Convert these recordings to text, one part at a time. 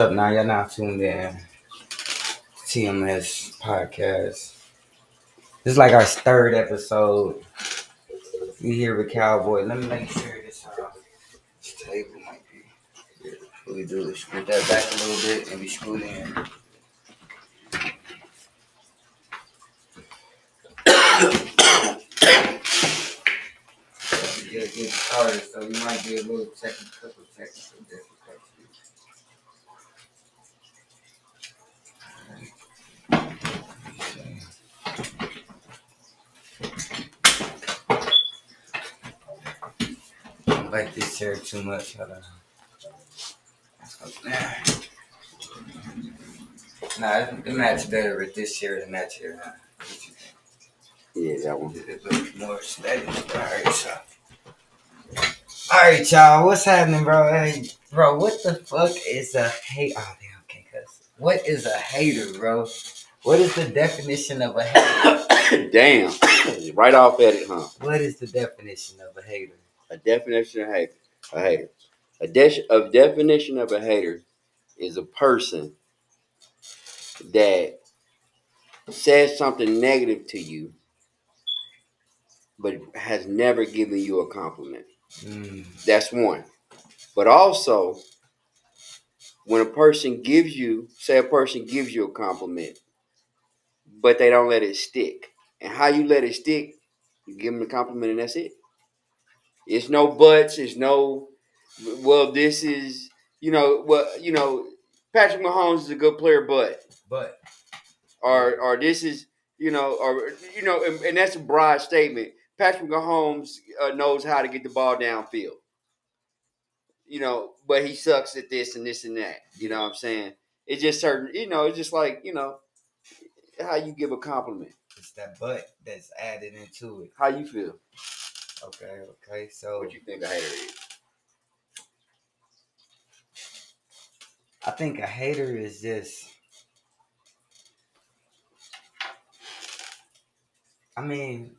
Up now, y'all now tuned in TMS podcast. This is like our third episode. We here with Cowboy. Let me make sure this table might be here. What we do is scoot that back a little bit and we scoot in. Get started, so we might be a little technical difficulties. I don't like this chair too much. Hold on. Nah, it matches better with this chair than that chair. Huh? What you think? Yeah, that one. It looks more steady. Alright, y'all. What's happening, bro? Hey, bro, what the fuck is a hate? Oh, damn, okay, cuss. What is a hater, bro? What is the definition of a hater? Damn. Right off at it, huh? What is the definition of a hater? A definition of hater. A hater. A definition of a hater is a person that says something negative to you, but has never given you a compliment. That's one. But also, when a person gives you a compliment, but they don't let it stick. And how you let it stick, you give them a compliment and that's it. It's no buts. It's no, well, this is, Patrick Mahomes is a good player, but or this is, and that's a broad statement. Patrick Mahomes knows how to get the ball downfield, but he sucks at this and this and that. You know what I'm saying? It's just certain, it's just like, how you give a compliment. It's that but that's added into it. How you feel? Okay. So what you think a hater is? I think a hater is just, I mean,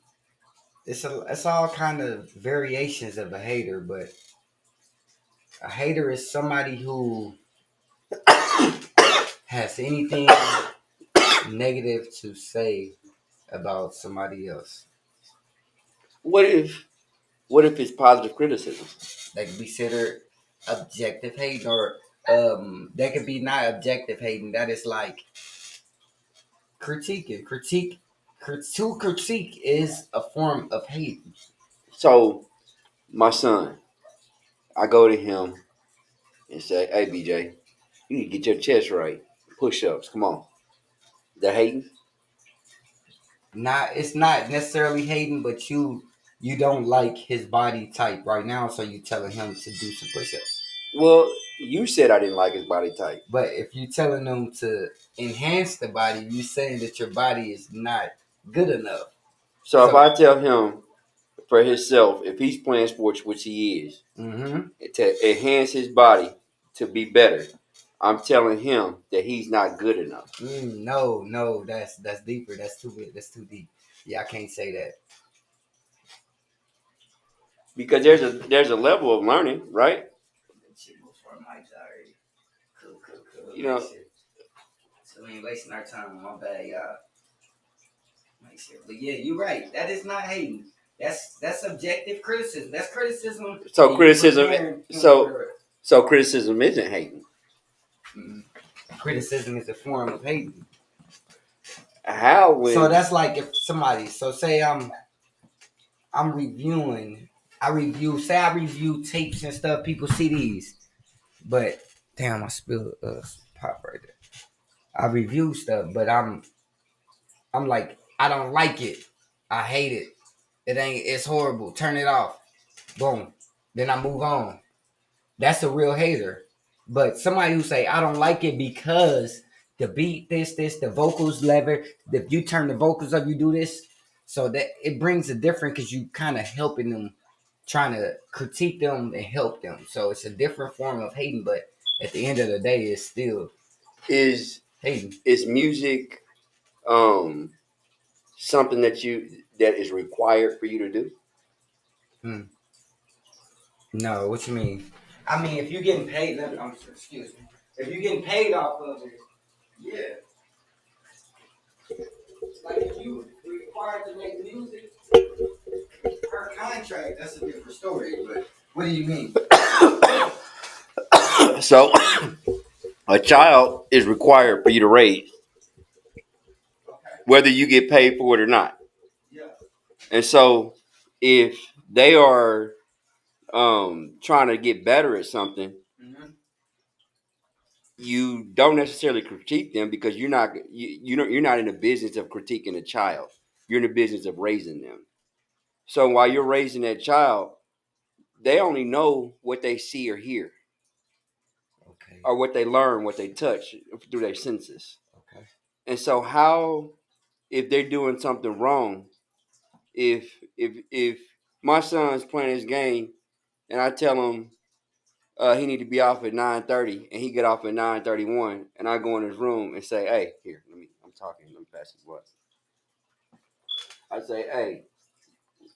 it's all kind of variations of a hater, but a hater is somebody who has anything negative to say about somebody else. What if it's positive criticism? They can be considered objective hating, or they could be not objective hating. That is like critiquing. To critique is a form of hate. So, my son, I go to him and say, "Hey, BJ, you need to get your chest right. Push-ups, come on." They're hating. It's not necessarily hating, but you don't like his body type right now, so you telling him to do some push-ups. Well, you said I didn't like his body type. But if you telling him to enhance the body, you saying that your body is not good enough. So if I tell him for himself, if he's playing sports, which he is, to enhance his body to be better, I'm telling him that he's not good enough. No, that's deeper. That's too deep. Yeah, I can't say that. Because there's a level of learning, right? Cool. You know, so we ain't wasting our time. My bad, y'all. But yeah, you're right. That is not hating. That's subjective criticism. That's criticism. So criticism. So criticism isn't hating. Criticism is a form of hating. How? So that's like if somebody. So say I'm reviewing. I review tapes and stuff. People see these, but damn, I spilled pop right there. I review stuff, but I'm like, I don't like it. I hate it. It's horrible. Turn it off. Boom. Then I move on. That's a real hater. But somebody who say, I don't like it because the beat, the vocals lever, if you turn the vocals up, you do this. So that it brings a different, because you kind of helping them, trying to critique them and help them. So it's a different form of hating, but at the end of the day, it's still hating. Is music something that is required for you to do? No, what you mean? I mean, if you're getting paid, excuse me. If you're getting paid off of it, yeah. Like if you required to make music, per contract, that's a different story. But what do you mean? So a child is required for you to raise, Okay. whether you get paid for it or not. Yeah. And so if they are trying to get better at something, Mm-hmm. you don't necessarily critique them because you're not in the business of critiquing a child. You're in the business of raising them. So while you're raising that child, they only know what they see or hear, Okay. or what they learn, what they touch through their senses. Okay. And so how, if they're doing something wrong, if my son's playing his game and I tell him he need to be off at 9:30 and he get off at 9:31 and I go in his room and say, hey, here, I'm talking, let me pass this what. I say, hey,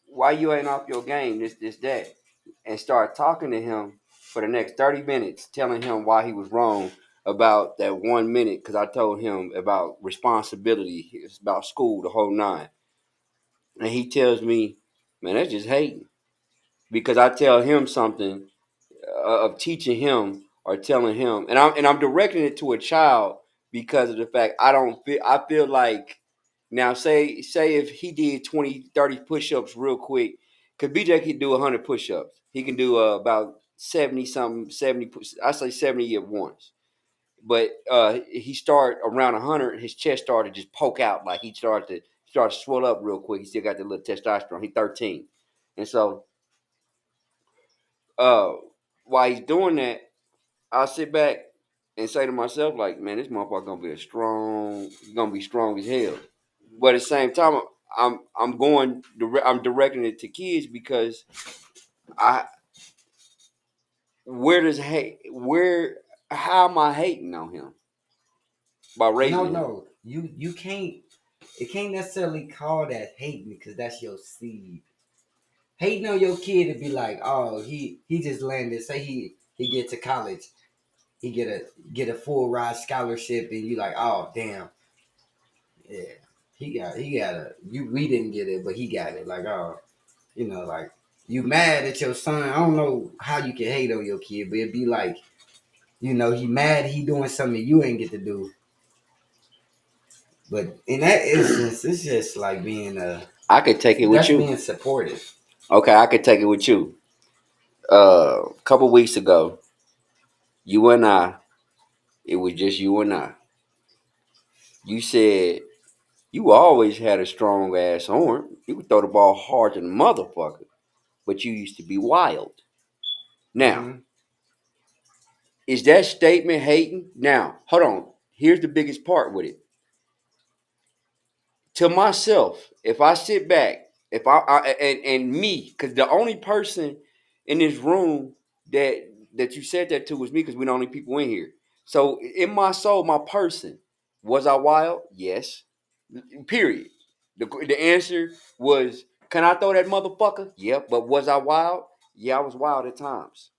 why you ain't off your game, this, that? And start talking to him for the next 30 minutes, telling him why he was wrong about that 1 minute, because I told him about responsibility, it's about school, the whole nine. And he tells me, man, that's just hating. Because I tell him something of teaching him or telling him, and I'm directing it to a child because of the fact I feel like, now say if he did 20, 30 push-ups real quick, because BJ could do 100 push-ups. He can do about 70 something, 70, I say 70 at once. But he started around 100, his chest started to just poke out, like he started to swell up real quick. He still got that little testosterone. He's 13. And so uh, while he's doing that, I'll sit back and say to myself, like, man, this motherfucker gonna be strong as hell. But at the same time, I'm directing it to kids because I where how am I hating on him by raising him? No. You can't. It can't necessarily call that hating because that's your seed. Hating on your kid to be like, oh, he just landed. Say he get to college, he get a full ride scholarship, and you like, oh damn, yeah, he got a you. We didn't get it, but he got it. Like, oh, like you mad at your son. I don't know how you can hate on your kid, but it'd be like, he mad he doing something you ain't get to do. But in that instance, it's just like being I could take it with that's you. being supportive. Okay, I could take it with you. A couple weeks ago, you and I, it was just you and I. You said you always had a strong ass arm. You could throw the ball hard than a motherfucker, but you used to be wild. Now, Mm-hmm. is that statement hating? Now, hold on. Here's the biggest part with it. To myself, if I sit back, if and me, because the only person in this room that you said that to was me, because we're the only people in here. So in my soul, my person, was I wild? Yes. Period. The answer was, can I throw that motherfucker? Yep. But was I wild? Yeah, I was wild at times.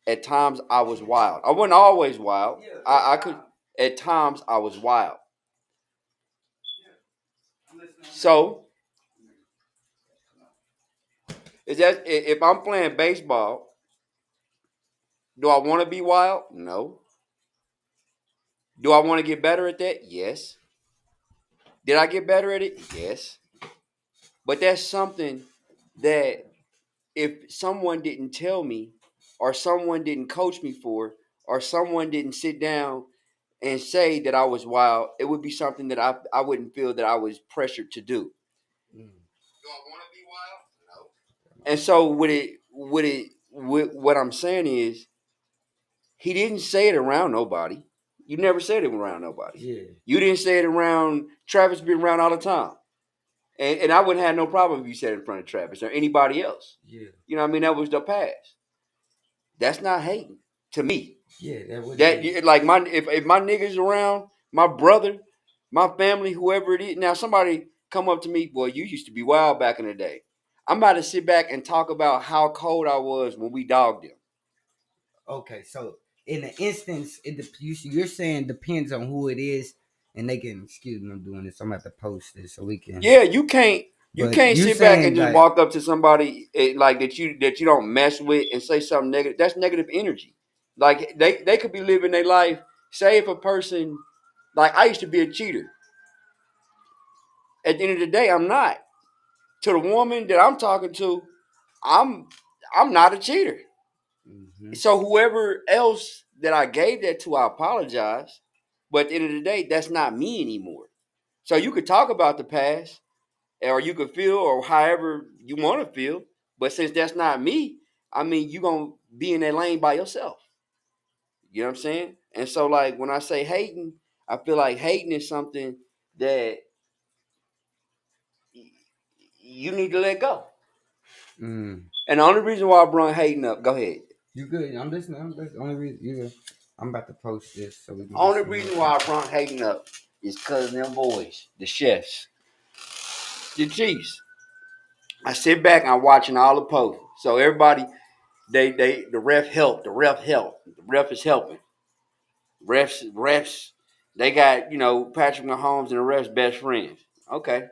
At times I was wild. I wasn't always wild. I could. At times I was wild. So is that if I'm playing baseball, do I want to be wild? No. Do I want to get better at that? Yes. Did I get better at it? Yes. But that's something that if someone didn't tell me, or someone didn't coach me for, or someone didn't sit down and say that I was wild, it would be something that I wouldn't feel that I was pressured to do. Mm. Do I want to be wild? No. And so what I'm saying is, he didn't say it around nobody. You never said it around nobody. Yeah. You didn't say it around Travis. Been around all the time, and I wouldn't have no problem if you said it in front of Travis or anybody else. Yeah. You know what I mean? That was the past. That's not hating to me. Yeah, that would be. That like if my niggas around, my brother, my family, whoever it is. Now somebody come up to me, boy, you used to be wild back in the day. I'm about to sit back and talk about how cold I was when we dogged him. Okay, so in the instance, you're saying depends on who it is, and they can. Excuse me, I'm doing this. I'm about to post this so we can. Yeah, you can't. You But can't you sit back and saying just like, walk up to somebody like that you don't mess with and say something negative. That's negative energy. Like they could be living their life. Say if a person like I used to be a cheater. At the end of the day, I'm not. To the woman that I'm talking to, I'm I'm not a cheater. mm-hmm, So whoever else that I gave that to, I apologize. But at the end of the day, that's not me anymore. So you could talk about the past, or you could feel, or however you want to feel. But since that's not me, I mean, you gonna be in that lane by yourself. You know what I'm saying? And so, like when I say hating, I feel like hating is something that you need to let go. mm. And the only reason why I brought hating up, go ahead. You good? I'm listening. I'm listening. Only reason you good. I'm about to post this so we can get Only some more reason why I people. brought hating up is because them boys, the chefs, the Chiefs. I sit back and I'm watching all the posts. So everybody, the ref helped. The ref helped. The ref is helping. Refs. They got Patrick Mahomes and the refs best friends. Okay.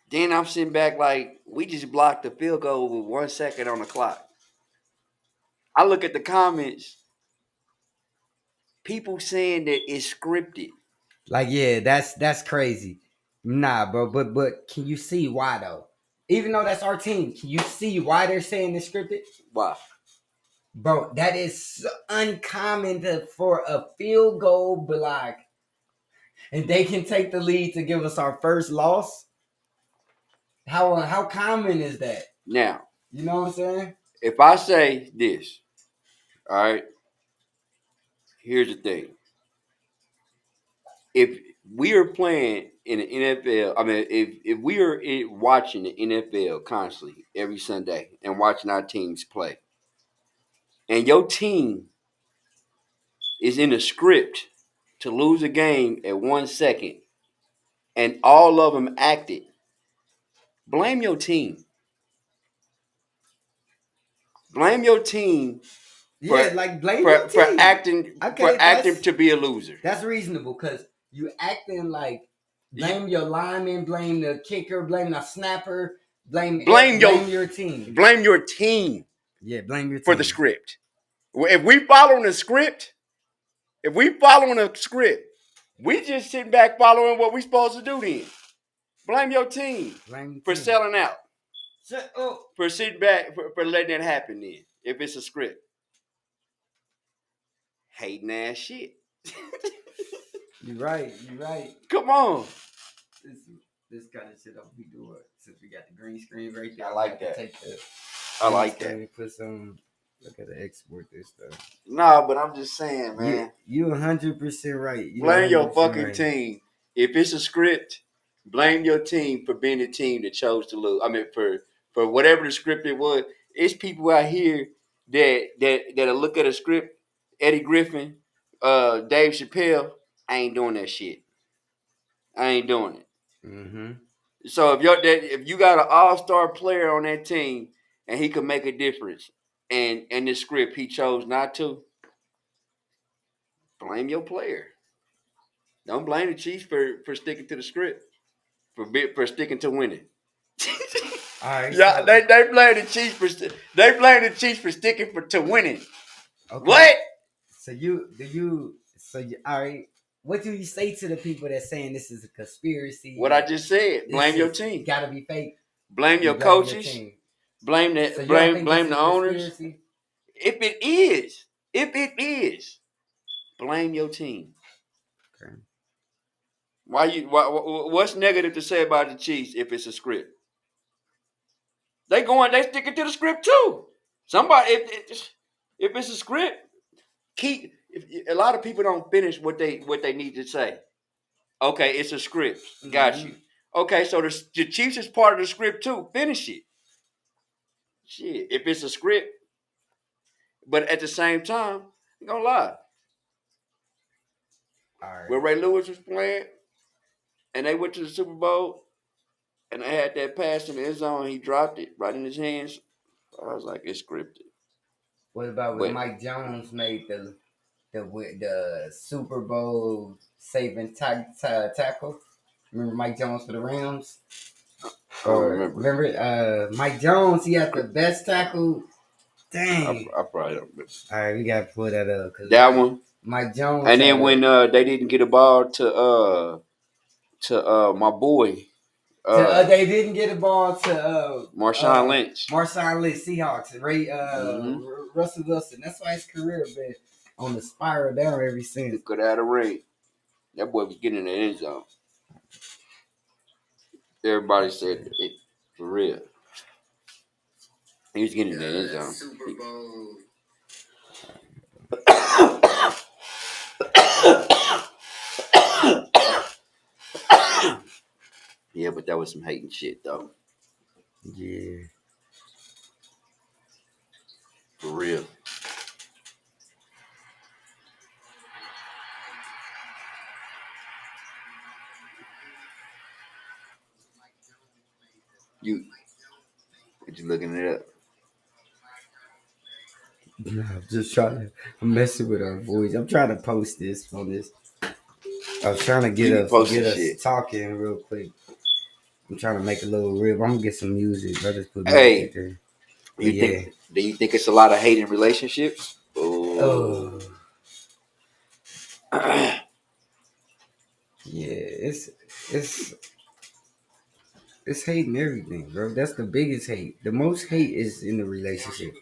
Then I'm sitting back like we just blocked the field goal with 1 second on the clock. I look at the comments. People saying that it's scripted. Like, yeah, that's crazy. Nah, bro. But can you see why though? Even though that's our team, can you see why they're saying it's scripted? Why? Bro, that is so uncommon for a field goal block, and they can take the lead to give us our first loss. How common is that? Now, You know what I'm saying? if I say this, all right, here's the thing. If we are playing in the NFL, I mean, if we are watching the NFL constantly every Sunday and watching our teams play, and your team is in a script to lose a game at 1 second, and all of them acted, blame your team. Blame your team Yeah, for like blame for your for team. acting for Okay, acting to be a loser. that's reasonable because you acting like You blame your lineman, blame the kicker, blame the snapper, blame your blame your team. blame your team Yeah, blame your for the team. script. If we following the script, if we following a script, we just sitting back following what we supposed to do then. Blame your team Blame your for team. selling out, Oh. for sitting back, for letting it happen then, if it's a script. Hating ass shit. You're right. You're right. Come on. This this kind of shit I'll be doing since we got the green screen right there. I like I'm gonna have to that. take the I green like that. screen, put some. Look at the export this stuff. Nah, but I'm just saying, man. You 100% right. You Blame your 100% fucking right. team. If it's a script, blame your team for being the team that chose to lose. I mean, for whatever the script it was. It's people out here that'll look at a script. Eddie Griffin, Dave Chappelle. I ain't doing that shit. I ain't doing it. Mm-hmm. So if you got an all-star player on that team and he could make a difference, and the script he chose not to, blame your player. Don't blame the Chiefs for sticking to the script, for sticking to winning. All right. Yeah, So they blame the Chiefs for sticking to winning. okay. What? So all right. What do you say to the people that's saying this is a conspiracy? What I just said. This Blame your is team. gotta be fake. Blame You your blame your coaches. team. Blame So the you don't think this blame is the a owners. conspiracy? If it is, blame your team. Okay. What's negative to say about the Chiefs if it's a script? They sticking to the script too. Somebody, if it's a script, a lot of people don't finish what they need to say. Okay, it's a script. Got you. Okay, so the Chiefs is part of the script too. Finish it. Shit, if it's a script, but at the same time, I'm gonna lie. All right. When Ray Lewis was playing, and they went to the Super Bowl, and they had that pass in the end zone, he dropped it right in his hands. I was like, it's scripted. What about when But Mike Jones made the Super Bowl saving tackle? Remember Mike Jones for the Rams? I don't Or remember. remember Mike Jones? He had the best tackle. Dang. I probably don't remember All right, we gotta pull that up because that one. Mike Jones And then had when they didn't get a ball to my boy they didn't get a ball to Marshawn Lynch. Marshawn Lynch Seahawks. Mm-hmm. Russell Wilson. That's why his career been on the spiral down ever since. Could have had a ring. That boy was getting in the end zone. Everybody said it for real. He was getting in the end zone. Super Bowl. Yeah, but that was some hating shit though. Yeah. For real. You looking it up? No, I'm just I'm messing with our voice. I'm trying to post this on this. I was trying to get You us posting shit. talking real quick. I'm trying to make a little rib. I'm gonna get some music. I just put Hey, music there. But do you think it's a lot of hate in relationships? Oh. Oh. Yeah, it's hating everything, bro. That's the biggest hate. The most hate is in the relationship.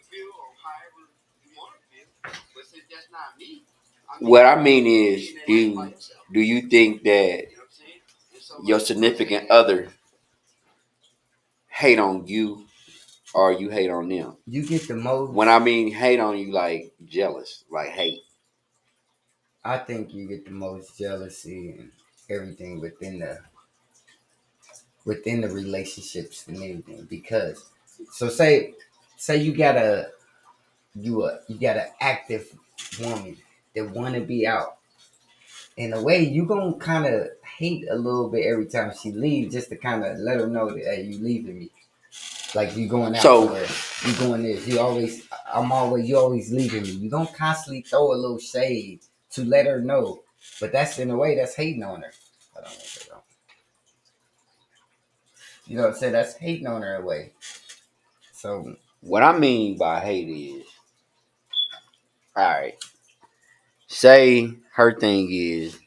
What I mean is, do you think that your significant other hate on you or you hate on them? You get the most. When I mean hate on you, like jealous, like hate. I think you get the most jealousy and everything within the relationships and everything. Because so say you got you got an active woman that want to be out. In a way, you gonna kind of hate a little bit every time she leaves, just to kind of let her know that hey, you leaving me. Like you going out So somewhere, you going this. You always leaving me. You don't constantly throw a little shade to let her know, but that's in a way that's hating on her. I don't know. You know what I'm saying? That's hating on her in a way. So what I mean by hate is, all right. Say her thing is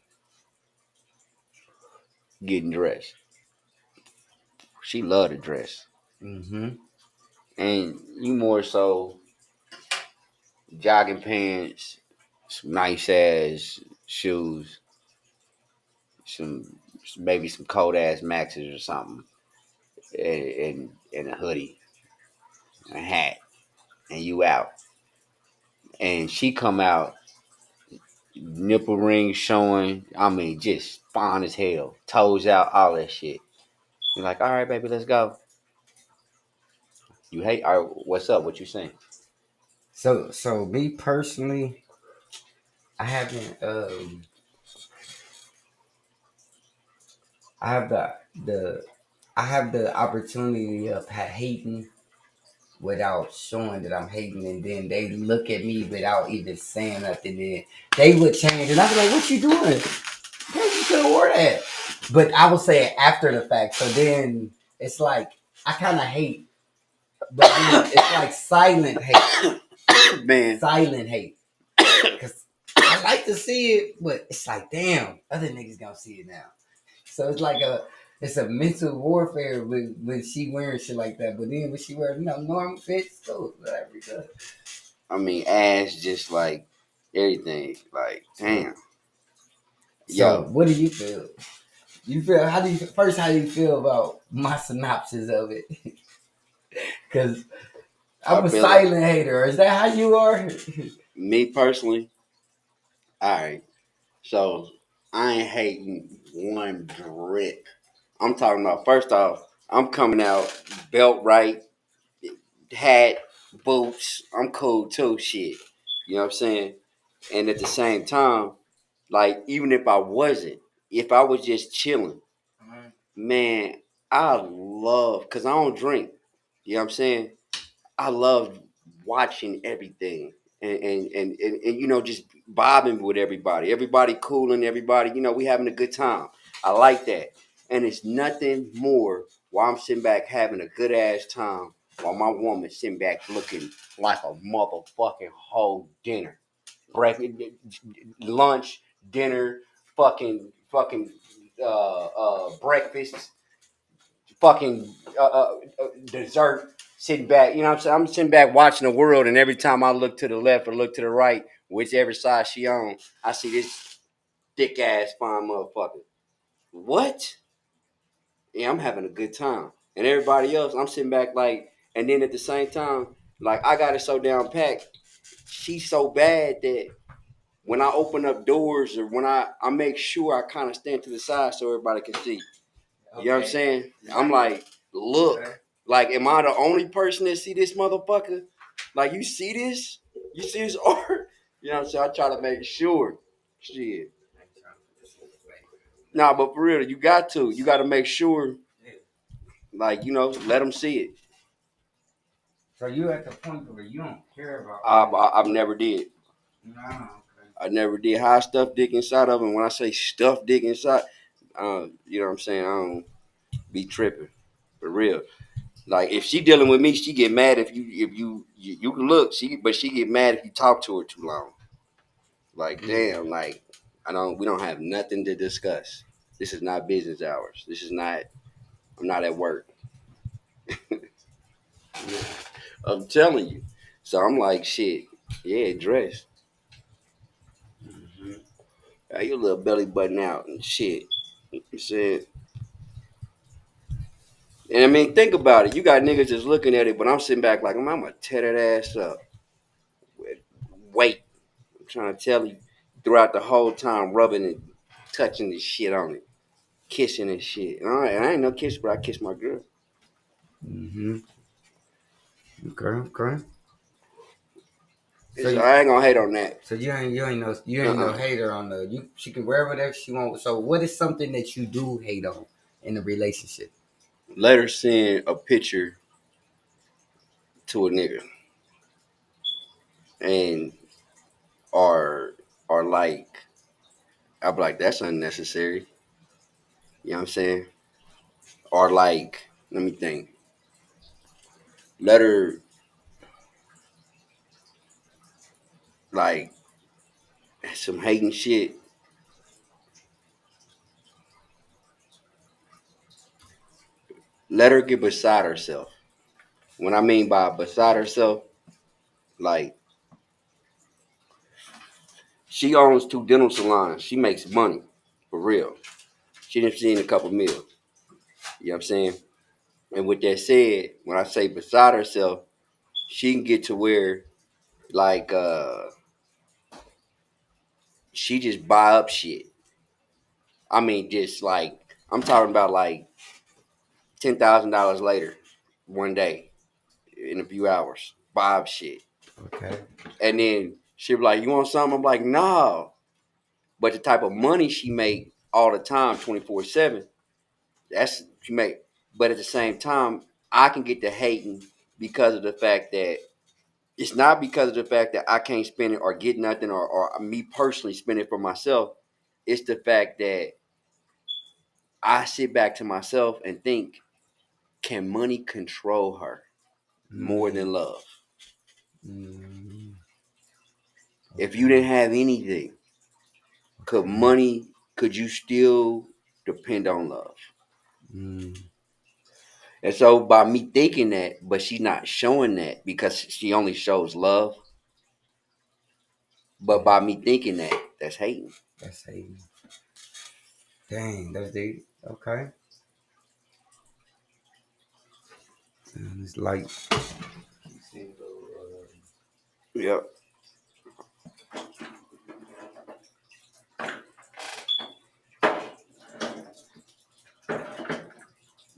getting dressed. She love to dress, mm-hmm. and you more so jogging pants, some nice ass shoes, some maybe some cold ass maxes or something, and a hoodie, a hat, and you out, and she come out, nipple rings showing. I mean, just fine as hell, toes out, all that shit. You're like, all right, baby, let's go. You hate? All right, what's up? What you saying? So me personally, I haven't I have the I have the opportunity of hating without showing that I'm hating, and then they look at me without even saying nothing. Then they would change, and I'd be like, "What you doing? Girl, you could have wore that." But I would say it after the fact. So then it's like I kind of hate, but then it's like silent hate, Man, silent hate, because I like to see it, but it's like, damn, other niggas gonna see it now. So it's a mental warfare when she wearing shit like that. But then when she wear normal fits, so whatever it does. I mean, ass just like everything. Like, damn. So Yo, what do you feel? How do you feel about my synopsis of it? Because I'm I a feel like silent hater. Is that how you are? me personally, all right. So I ain't hating one drip. I'm talking about first off, I'm coming out belt right, hat, boots. I'm cool too. Shit, you know what I'm saying? And at the same time, like even if I was just chilling, man, I love because I don't drink. You know what I'm saying? I love watching everything. and you know, just vibing with everybody. Everybody cool and everybody, you know, we having a good time. I like that. And it's nothing more while I'm sitting back having a good ass time while my woman sitting back looking like a motherfucking whole dinner. Breakfast, lunch, dinner, fucking breakfast, fucking dessert, sitting back. You know what I'm saying? I'm sitting back watching the world, and every time I look to the left or look to the right, whichever side she on, I see this thick ass fine motherfucker. What? Yeah, I'm having a good time. And everybody else, I'm sitting back like, and then at the same time, like I got it so down packed. She's so bad that when I open up doors or when I make sure I kind of stand to the side so everybody can see. You know what I'm saying? I'm like, look, like, am I the only person that see this motherfucker? Like, you see this? You see this art? You know what I'm saying? I try to make sure. Shit. Nah, but for real, you got to. You got to make sure, like, you know, let them see it. So you at the point where you don't care about. I've never did. No, okay. I never did. How I stuff dick inside of him. When I say stuff dick inside, you know what I'm saying? I don't be tripping. For real. Like if she dealing with me, she get mad if you can look. But she get mad if you talk to her too long. Like damn, like we don't have nothing to discuss. This is not business hours. This is not. I'm not at work. I'm telling you. So I'm like shit. Yeah, dress. Got your little belly button out and shit. You said. And I mean, think about it. You got niggas just looking at it, but I'm sitting back like I'm gonna tear that ass up. Wait. I'm trying to tell you throughout the whole time, rubbing and touching this shit on it, kissing and shit. All right, I ain't no kiss, but I kiss my girl. Mm-hmm. Okay. So I ain't gonna hate on that. So you ain't no hater on the she can wear whatever she wants. So what is something that you do hate on in a relationship? Let her send a picture to a nigga and or like I'll be like, that's unnecessary. You know what I'm saying? Or like, let me think. Let her like some hating shit. Let her get beside herself. What I mean by beside herself, like she owns 2 dental salons. She makes money for real. She done seen a couple meals. You know what I'm saying? And with that said, when I say beside herself, she can get to where like she just buy up shit. I mean, just like I'm talking about like $10,000 later, one day, in a few hours, buy up shit. Okay. And then she be like, "You want something?" I'm like, "No." But the type of money she make all the time, 24/7, that's she make. But at the same time, I can get to hating because of the fact that it's not because of the fact that I can't spend it or get nothing or me personally spend it for myself. It's the fact that I sit back to myself and think, can money control her more than love? Mm. If you didn't have anything, could you still depend on love? Mm. And so by me thinking that, but she's not showing that because she only shows love. But by me thinking that, that's hating. That's hating. Dang, that's deep. Okay. And it's like Yep.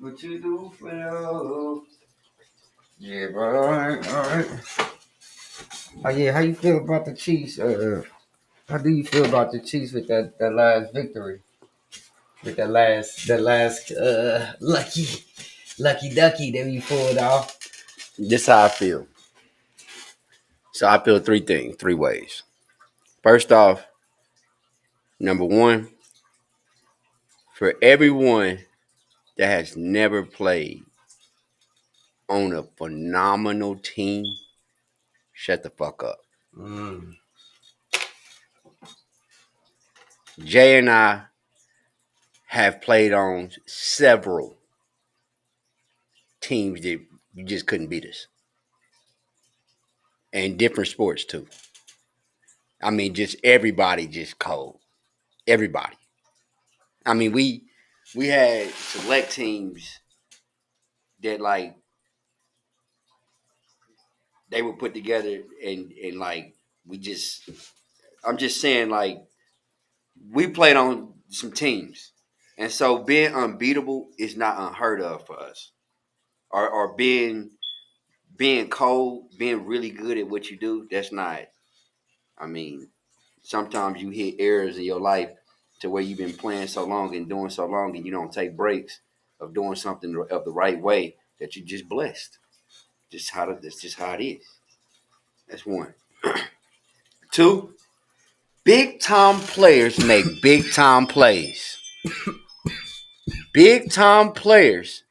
what you do for love. Yeah, bro. All right. Oh yeah, how you feel about the Chiefs? How do you feel about the Chiefs with that last victory? With that last lucky ducky that we pulled off. This how I feel. So I feel three ways. First off, number one, for everyone that has never played on a phenomenal team, shut the fuck up. Mm. Jay and I have played on several teams that you just couldn't beat us. And different sports too. I mean, just everybody just cold. Everybody. I mean, we had select teams that like they were put together and like we just I'm just saying like we played on some teams. And so being unbeatable is not unheard of for us. Or being cold, being really good at what you do, that's not. I mean, sometimes you hit errors in your life to where you've been playing so long and doing so long and you don't take breaks of doing something of the right way that you're just blessed. That's just how it is. That's one. Two, big time players make big time plays. Big time players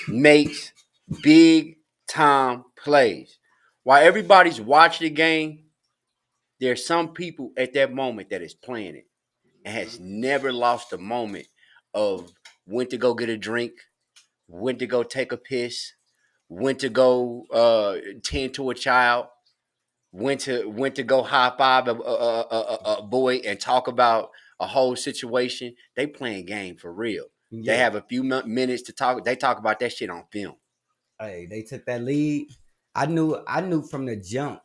makes big time plays. While everybody's watching the game, there's some people at that moment that is playing it and has never lost a moment of when to go get a drink, when to go take a piss, when to go tend to a child, when to go high five a boy and talk about a whole situation. They playing game for real. They Yeah. have a few minutes to talk. They talk about that shit on film. Hey, they took that lead. I knew from the jump.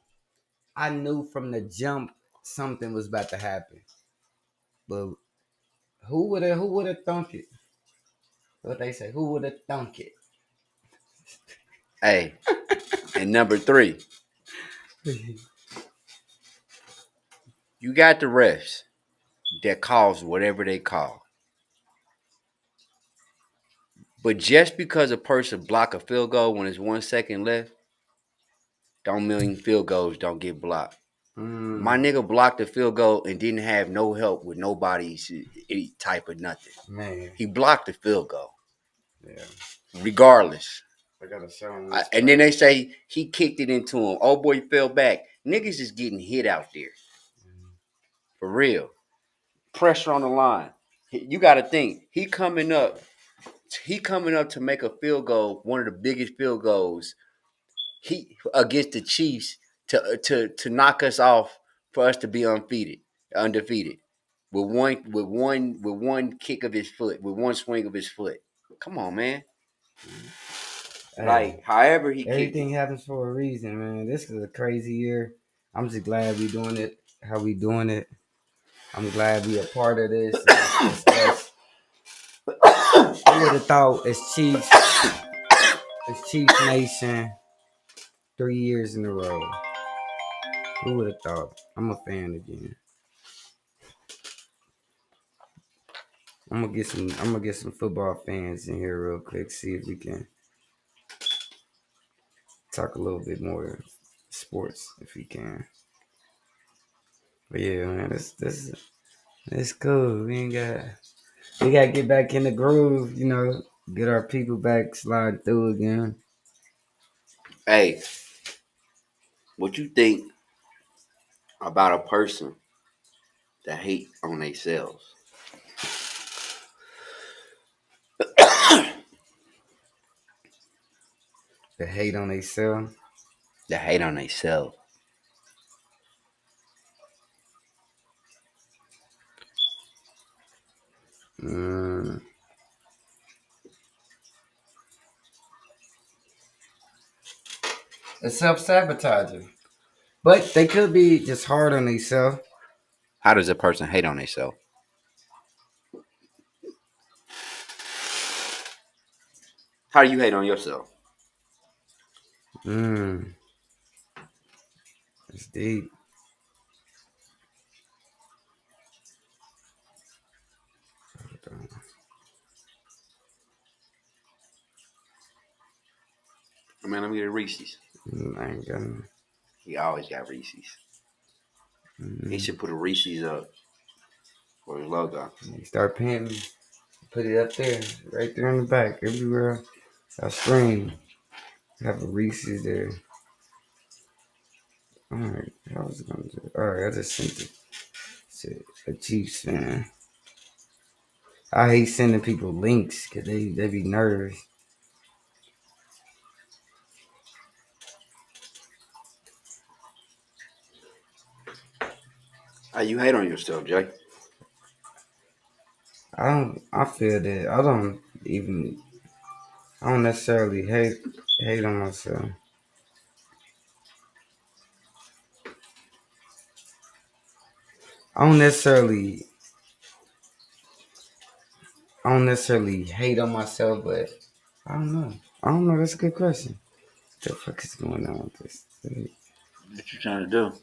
I knew from the jump something was about to happen. But who would have thunk it? What they say? Who would have thunk it? Hey, and number three, you got the refs that calls whatever they call. But just because a person block a field goal when there's 1 second left, don't mean field goals don't get blocked. My Mm, nigga blocked the field goal and didn't have no help with nobody's any type of nothing. man, He blocked the field goal, yeah. regardless. I gotta show him this. And then they say he kicked it into him. Oh boy fell back. Niggas is getting hit out there. For real. Pressure on the line. You gotta think. He coming up to make a field goal, one of the biggest field goals he against the Chiefs to knock us off for us to be undefeated. With one kick of his foot, with one swing of his foot. Come on, man. Hey, Like, however he kicked everything it. happens for a reason, man. This is a crazy year. I'm just glad we doing it. How we doing it? I'm glad we a part of this. It's us. I would have thought it's Chiefs Nation 3 years in a row. Who would have thought? I'm a fan again. I'm gonna get some football fans in here real quick. See if we can talk a little bit more sports if we can. But yeah, man, this cool. We gotta get back in the groove. Get our people back sliding through again. Hey, what you think about a person that hate on themselves? The hate on themselves. That hate on themselves. Mm, a self sabotager, but they could be just hard on themselves. How does a person hate on themselves? How do you hate on yourself? Mm, it's deep. I mean, let me get a Reese's. I ain't got. He always got Reese's. Mm-hmm. He should put a Reese's up for his logo. You start paying me, put it up there, right there in the back, everywhere I scream. Have a Reese's there. Alright, I was gonna do. Alright, I just sent it. Shit, a Chiefs fan. I hate sending people links because they be nervous. How you hate on yourself, Jay? I feel that I don't necessarily hate on myself. I don't necessarily I don't necessarily hate on myself, but I don't know. I don't know. That's a good question. What the fuck is going on with this? What you trying to do?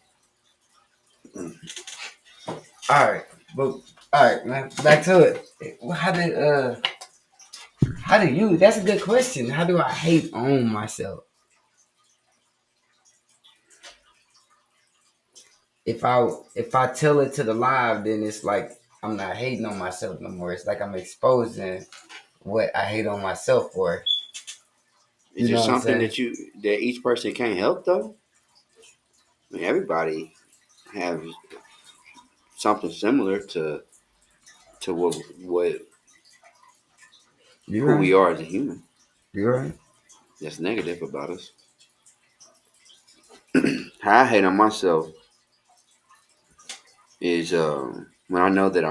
All right, but all right, man. Back to it. How do you? That's a good question. How do I hate on myself? If I tell it to the live, then it's like I'm not hating on myself no more. It's like I'm exposing what I hate on myself for. Is You there know what I'm something saying? that each person can't help though? I mean, everybody has something similar to what You who we right. are as a human. You right. That's negative about us. How I hate on myself is when I know that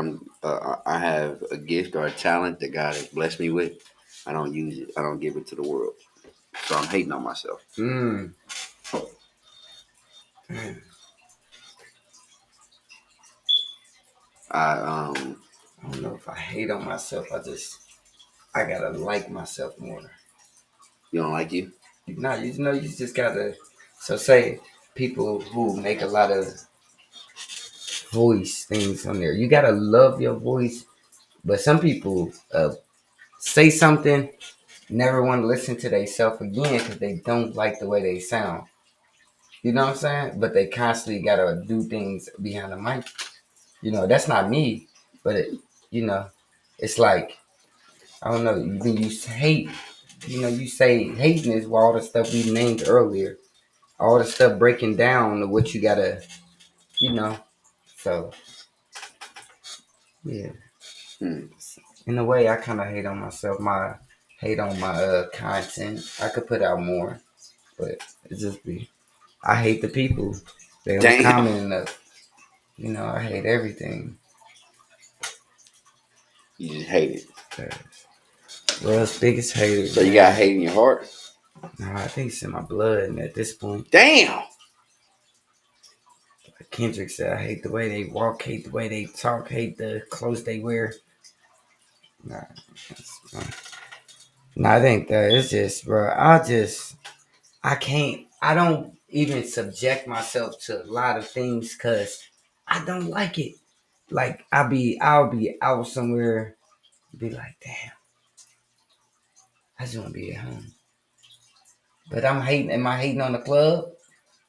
I have a gift or a talent that God has blessed me with. I don't use it. I don't give it to the world. So I'm hating on myself. Mm. I I don't know if I hate on myself. I gotta like myself more. You don't like you? No, you know you just gotta. So say people who make a lot of voice things on there, you gotta love your voice. But some people say something, never want to listen to themselves again because they don't like the way they sound. You know what I'm saying? But they constantly gotta do things behind the mic. You know that's not me, but you know, it's like I don't know. When you hate, you know, you say hating is all the stuff we named earlier. All the stuff breaking down to what you gotta, you know. So yeah, Hmm. in a way, I kind of hate on myself. Hate on my content. I could put out more, but it just be. I hate the people. They don't Damn. comment enough. You know, I hate everything. You just hate it. World's biggest hater, So you got man. hate in your heart. Nah, I think it's in my blood, and at this point, Damn. like Kendrick said, I hate the way they walk, hate the way they talk, hate the clothes they wear. Nah, I think that it's just, bro. I can't. I don't even subject myself to a lot of things because I don't like it. Like I'll be out somewhere, be like, damn, I just want to be at home. But I'm hating. Am I hating on the club?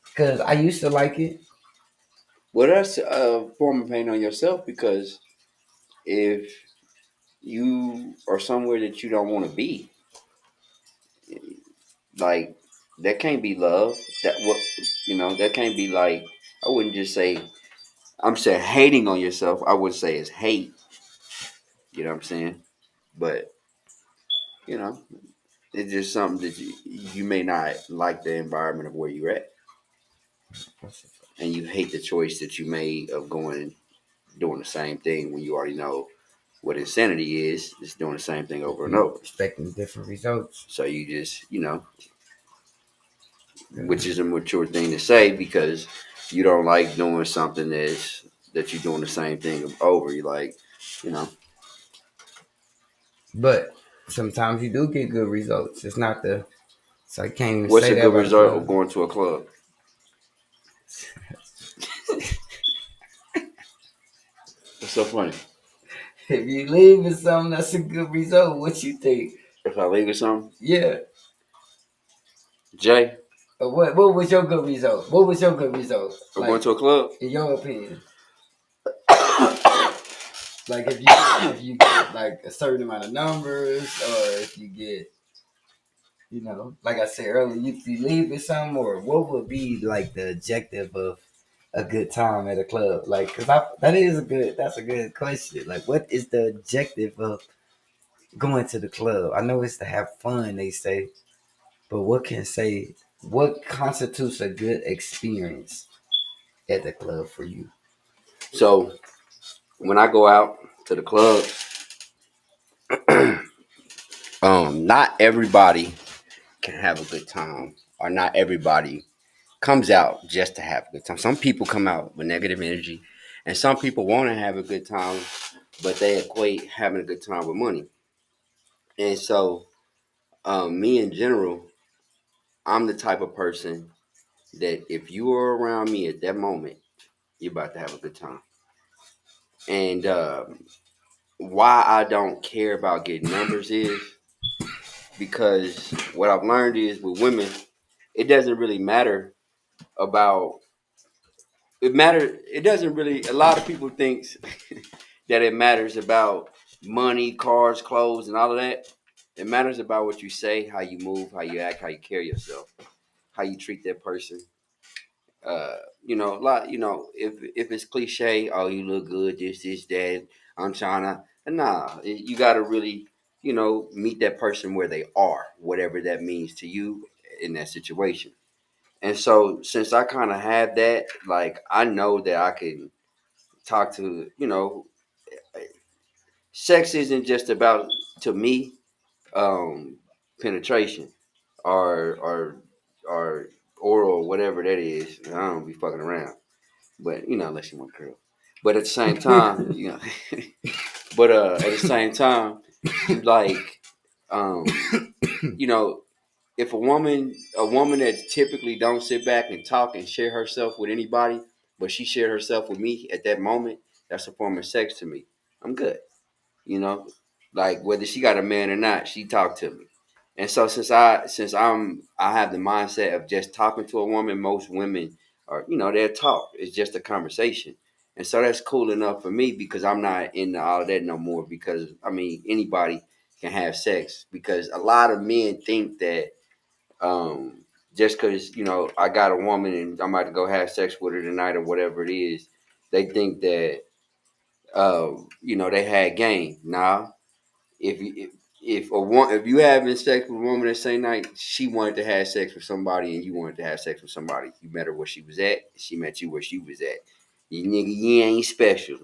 Because I used to like it. Well, that's a form of pain on yourself because if you are somewhere that you don't want to be, like that can't be love. That can't be like. I wouldn't just say. I'm saying hating on yourself. I would say it's hate. You know what I'm saying? But you know, it's just something that you may not like the environment of where you're at, and you hate the choice that you made of going doing the same thing when you already know what insanity is. Just doing the same thing over and You over. expecting different results. So you just, which is a mature thing to say because you don't like doing something that you're doing the same thing over. You like, you know, But sometimes you do get good results. It's not the. So I can't even what's say a that good about the result of club. going to a club? What's so funny? If you leave with something, that's a good result. What you think? If I leave or something, Yeah. Jay, What was your good result? What was your good result? For going to a club? In your opinion. Like if you get like a certain amount of numbers, or if you get, like I said earlier, if you leave with something, or what would be like the objective of a good time at a club? Like, that's a good question. Like, what is the objective of going to the club? I know it's to have fun, they say, but what constitutes a good experience at the club for you? So when I go out to the club, not everybody can have a good time, or not everybody comes out just to have a good time. Some people come out with negative energy, and some people want to have a good time, but they equate having a good time with money. And so, me in general, I'm the type of person that if you are around me at that moment, you're about to have a good time. And why I don't care about getting numbers is because what I've learned is with women, it doesn't really matter about it doesn't really. A lot of people thinks that it matters about money, cars, clothes, and all of that. It matters about what you say, how you move, how you act, how you carry yourself, how you treat that person. A lot. If it's cliche, oh, you look good, this, that. I'm trying to. Nah, you got to really, meet that person where they are, whatever that means to you in that situation. And so, since I kind of have that, like, I know that I can talk to, sex isn't just about, to me, um, penetration or oral, whatever that is. I don't be fucking around, but unless you want a girl. But at the same time, at the same time, like, um, you know, if a woman that typically don't sit back and talk and share herself with anybody, but she shared herself with me at that moment, that's a form of sex to me. I'm good. You know, like whether she got a man or not, she talked to me. And so I have the mindset of just talking to a woman. Most women are, they'll talk. It's just a conversation. And so that's cool enough for me because I'm not into all of that no more. Because I mean, anybody can have sex. Because a lot of men think that just because I got a woman and I'm about to go have sex with her tonight or whatever it is, they think that they had game. Nah, if you having sex with a woman the same night, she wanted to have sex with somebody and you wanted to have sex with somebody. You met her where she was at. She met you where she was at. You nigga, you ain't special,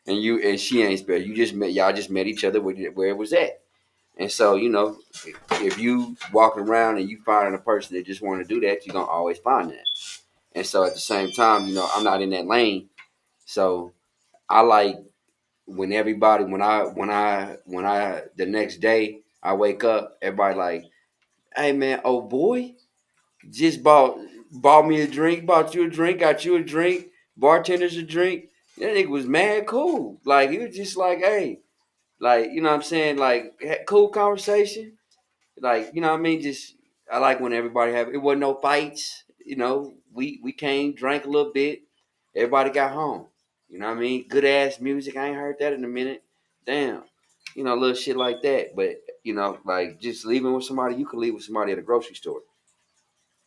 and she ain't special. Y'all just met each other where it was at. And so, if you walking around and you finding a person that just want to do that, you're gonna always find that. And so at the same time, I'm not in that lane. So I like when everybody when I the next day I wake up, everybody like, hey man, oh boy, just bought me a drink, bought you a drink, got you a drink, bartender's a drink. That nigga was mad cool. Like he was just like, hey, like you know what I'm saying, like cool conversation. Like you know what I mean. Just I like when everybody have. It wasn't no fights. We came, drank a little bit. Everybody got home. You know what I mean. Good ass music. I ain't heard that in a minute. Damn. Little shit like that. But like just leaving with somebody. You can leave with somebody at a grocery store.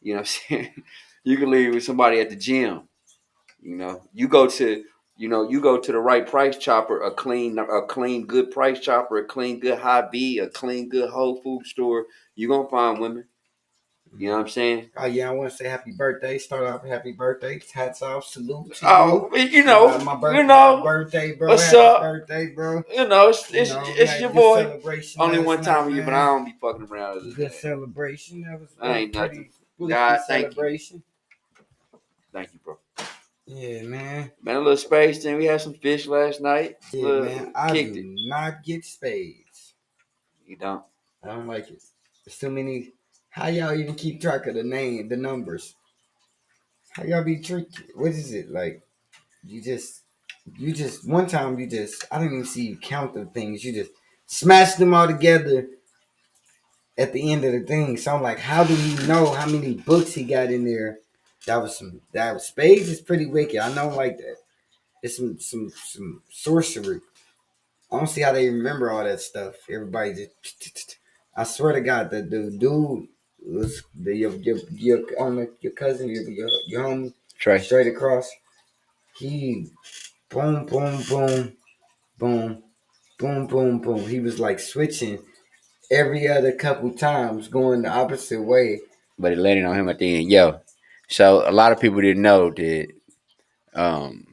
You know what I'm saying. You can leave with somebody at the gym. You go to the right price chopper, a clean good price chopper, a clean good Hy-Vee, a clean good Whole Food store. You gonna find women. You know what I'm saying? Oh yeah, I want to say happy birthday. Start off happy birthday. Hats off, salute to Oh, my birthday, bro. What's Happy up? birthday, bro. It's your Good boy. celebration. Only one time night, a year, but I don't be fucking around. Good celebration. That was That ain't nothing. pretty God, good thank you. celebration. Thank you, bro. Yeah, man. Man, a little space. Then we had some fish last night. Yeah, man. I Kicked do it. not get spades. You don't. I don't like it. There's too many. How y'all even keep track of the numbers? How y'all be tricky? What is it like? You just one time I didn't even see you count the things. You just smashed them all together at the end of the thing. So I'm like, how do he know how many books he got in there? That was Spades is pretty wicked. I don't like that. It's some sorcery. I don't see how they remember all that stuff. Everybody just I swear to God, the dude was your cousin, your homie, Trey. straight across. He boom, boom, boom, boom, boom, boom, boom. He was like switching every other couple times, going the opposite way. But it landed on him at the end. Yo. So a lot of people didn't know that um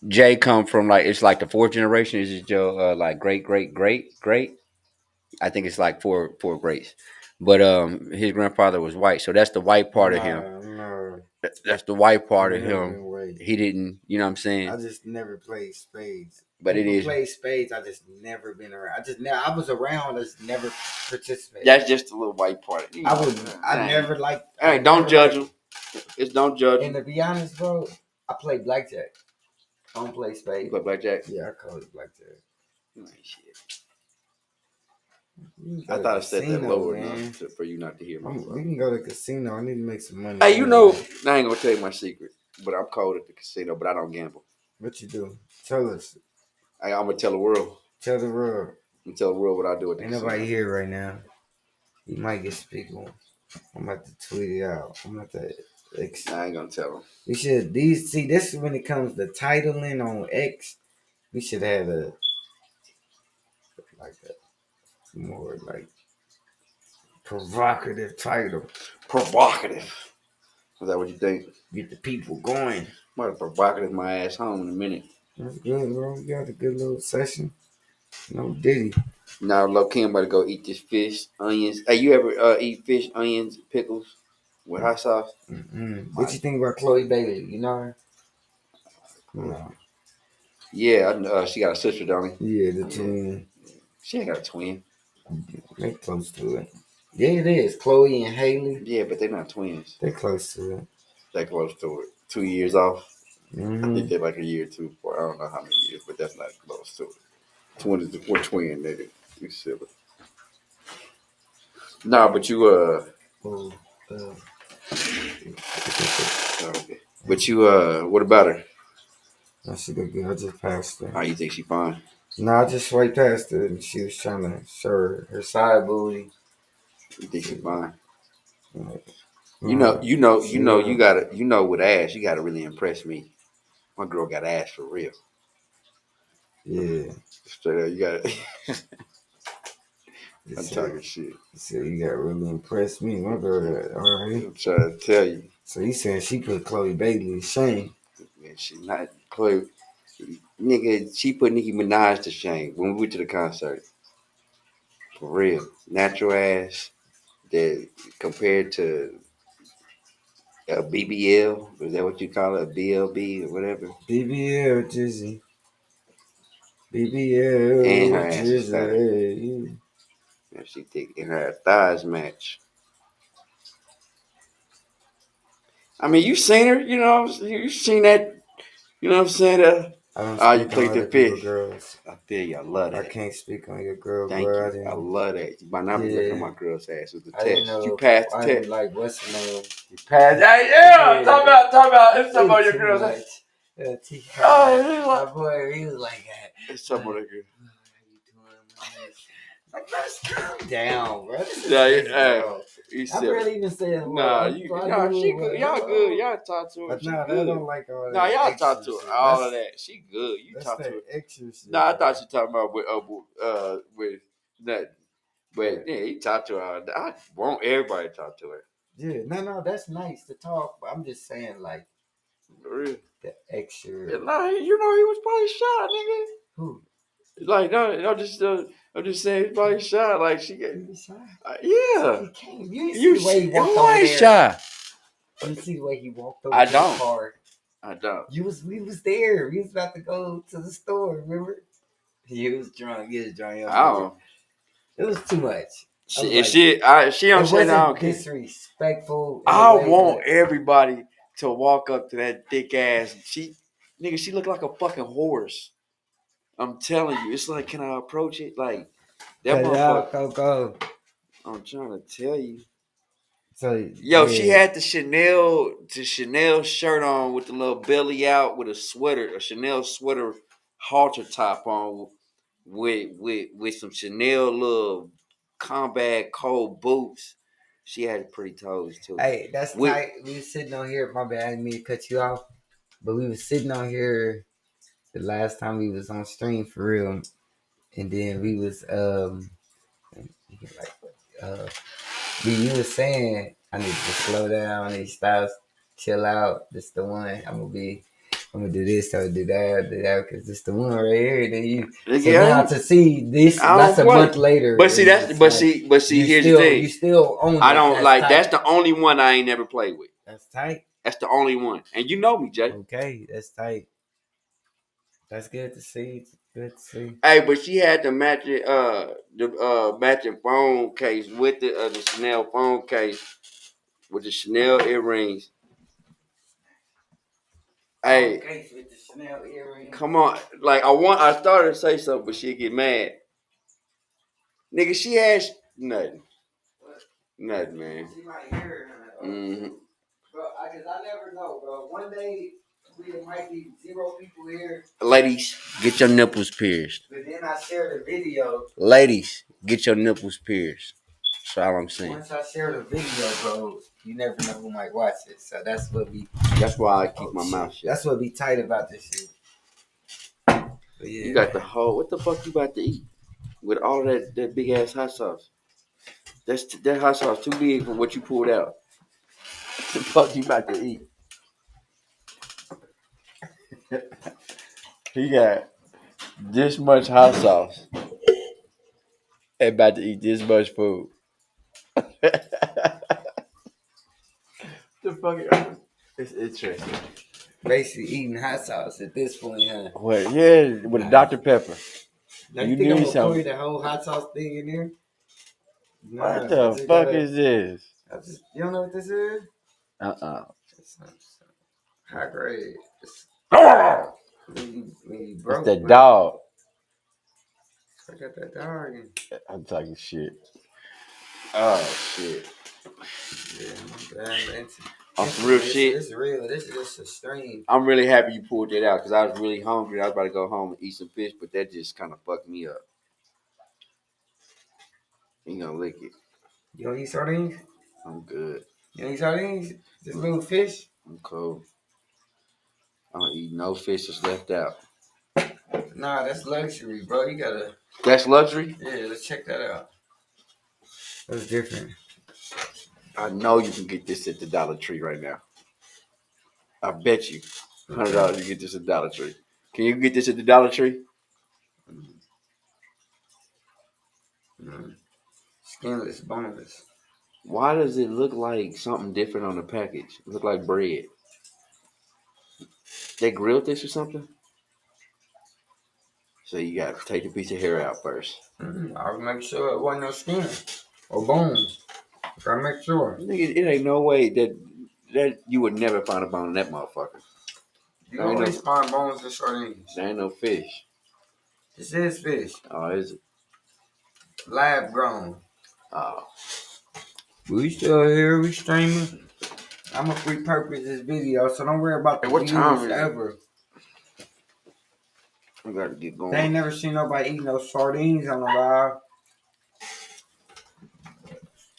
Jay come from like it's like the fourth generation. This is your like great. I think it's like four greats. But his grandfather was white, so that's the white part of him. No, That's the white part I've of never him. been white. He didn't, you know what I'm saying? I just never played spades. But it People is. play spades. I just never been around. I was around. I just never participated. That's just a little white part. You know, I never liked. Hey, don't judge him. It's don't judge And him. to be honest, bro, I play blackjack. I don't play You spades. play blackjack? Yeah, I call it blackjack. Shit. I thought I said that lower man. enough for you not to hear me. We can go to casino. I need to make some money. Hey, you know, I ain't gonna tell you my secret, but I'm cold at the casino, but I don't gamble. What you do? Tell us. I'm gonna tell the world. Tell the world. I'm gonna tell the world what I do at the Ain't casino. nobody here right now. You might get speak on. I'm about to tweet it out. I'm about to. I ain't gonna tell them. We should see. This is when it comes to titling on X. We should have a more like provocative title. Provocative. Is that what you think? Get the people going. I'm gonna provocative my ass home in a minute. That's good, bro. We got a good little session. No Diddy. Now, low key, I'm about to go eat this fish, onions. Hey, you ever eat fish, onions, pickles with hot sauce? Mm-mm. What you think about Chloe Bailey? You know her? No. Yeah, she got a sister, don't he? Yeah, the twin. She ain't got a twin. They close to it. Yeah, it is. Chloe and Haley. Yeah, but they're not twins. They close to it. They close to it. 2 years off. Mm-hmm. I think they're like a year or two. I don't know how many years, but that's not close to it. Twin is one twin, nigga. You silly. Nah, but you okay. But you what about her? No, she look good. I just passed her. How you think she fine? No, I just swiped past her and she was trying to show her side booty. You think she fine? Mm-hmm. You gotta with ass, you gotta really impress me. My girl got ass for real. Yeah. Straight up, you gotta I'm talking shit. He said you got to really impress me. My girl, all right. I'm trying to tell you. So he saying she put Chloe Bailey to shame. Man, she not Chloe. Nigga, she put Nicki Minaj to shame when we went to the concert. For real. Natural ass that compared to a BBL, is that what you call it? A BLB or whatever? BBL Jizzy. BBL And her ass is Jizzy. And she thick and her thighs match. I mean, you seen her, you know, you seen that, you know what I'm saying? You played the fish. Girls. I feel you, I love that. I can't speak on your girl, Thank bro. you. I love that. You might not be looking at my girl's ass with the test. You passed the test. Like, what's her name? You passed. Hey, yeah, talk about. It's talking about your girl's ass. My boy, he was like that. It's talking about that girl. Like, let's calm down, bro. I barely even said nah, she good. Y'all good. Y'all talk to her. But she nah, good. they don't like all that. Nah, y'all talk to her. Shit. All of that. She good. You talk to her. Extra shit, Nah, I thought you talking about with that. But yeah, you talk to her. I want everybody to talk to her. Yeah, no, that's nice to talk. But I'm just saying, like, For real. the extra. Yeah, nah, you know he was probably shy, nigga. Who? Like no, I'm just saying he's probably shy. Like she get. Shy? Yeah. He came. You see the way he walked over there. Shy. You see the way he walked over I the don't. car. I don't. We was there. We was about to go to the store. Remember? He was drunk. Oh. It was too much. She don't say no. Disrespectful. I want everybody to walk up to that thick ass. She looked like a fucking horse. I'm telling you, it's like, can I approach it? Like, That Cut it out, motherfucker. Coco. I'm trying to tell you. So Yo, she yeah. had the Chanel shirt on with the little belly out with a sweater, a Chanel sweater halter top on with some Chanel little combat cold boots. She had pretty toes too. Hey, that's With tight. We was sitting on here. My bad, I didn't mean to cut you off. But we was sitting on here the last time we was on stream for real. And then we was like you was saying I need to slow down, I need to stop, chill out. This the one. I'm gonna do this, I'm gonna do that, because this the one right here. Then you so yeah, now to see this I that's don't a play. month later But see and that's it's like but see here's the you thing. still own I it. don't That's like that's tight. the only one I ain't never played with. That's tight. That's the only one. And you know me, Jay. Okay, that's tight. That's good to see. Good to see. Hey, but she had the matching phone case with the Chanel phone case with the Chanel earrings. Hey, Okay, with the Chanel earring. come on. Like I started to say something, but she get mad. Nigga, she had nothing. Nothing, man. She might hear it. Mm-hmm. Bro, cause I never know, bro. One day there might be 0 people here, Ladies, get your nipples pierced. but then I share the video. Ladies, get your nipples pierced. That's all I'm saying. Once I share the video, bro, you never know who might watch it. So that's what be. That's why I keep my mouth shut. That's what be tight about this shit. But yeah, You got the whole. What the fuck you about to eat with all of that big ass hot sauce? That hot sauce too big for what you pulled out. What the fuck you about to eat? He got this much hot sauce and about to eat this much food. The fuck? It's interesting. basically eating hot sauce at this point, huh? Well, yeah, with a Dr. Pepper. Now You you think I'm need gonna some. pour the whole hot sauce thing in there? Nah, What the fuck is this? you don't know what this is? Uh-uh. It's high grade. It's, when you It's broke, the man. dog. I got that dog in. I'm talking shit. Oh shit. Yeah, my bad, man. On some real shit. It's real. This is just a stream. I'm really happy you pulled that out because I was really hungry. I was about to go home and eat some fish, but that just kind of fucked me up. You gonna lick it. You don't eat sardines? I'm good. You don't eat sardines? Just little fish? I'm cool. I don't eat no fish that's left out. Nah, that's luxury, bro. You gotta. That's luxury? Yeah, let's check that out. That's different. I know you can get this at the Dollar Tree right now. I bet you $100 you get this at the Dollar Tree. Can you get this at the Dollar Tree? Skinless, boneless. Why does it look like something different on the package? It look like bread. They grilled this or something? So you got to take the piece of hair out first. I'll make sure it wasn't no skin or bones. Gotta make sure. Nigga, it ain't no way that you would never find a bone in that motherfucker. You always find bones in sardines. There ain't no fish. This is fish. Oh, is it? Lab grown. Oh. We still here. We streaming. I'm gonna repurpose this video, so don't worry about the What views time is it? ever. We gotta get going. They ain't never seen nobody eating no sardines on the live.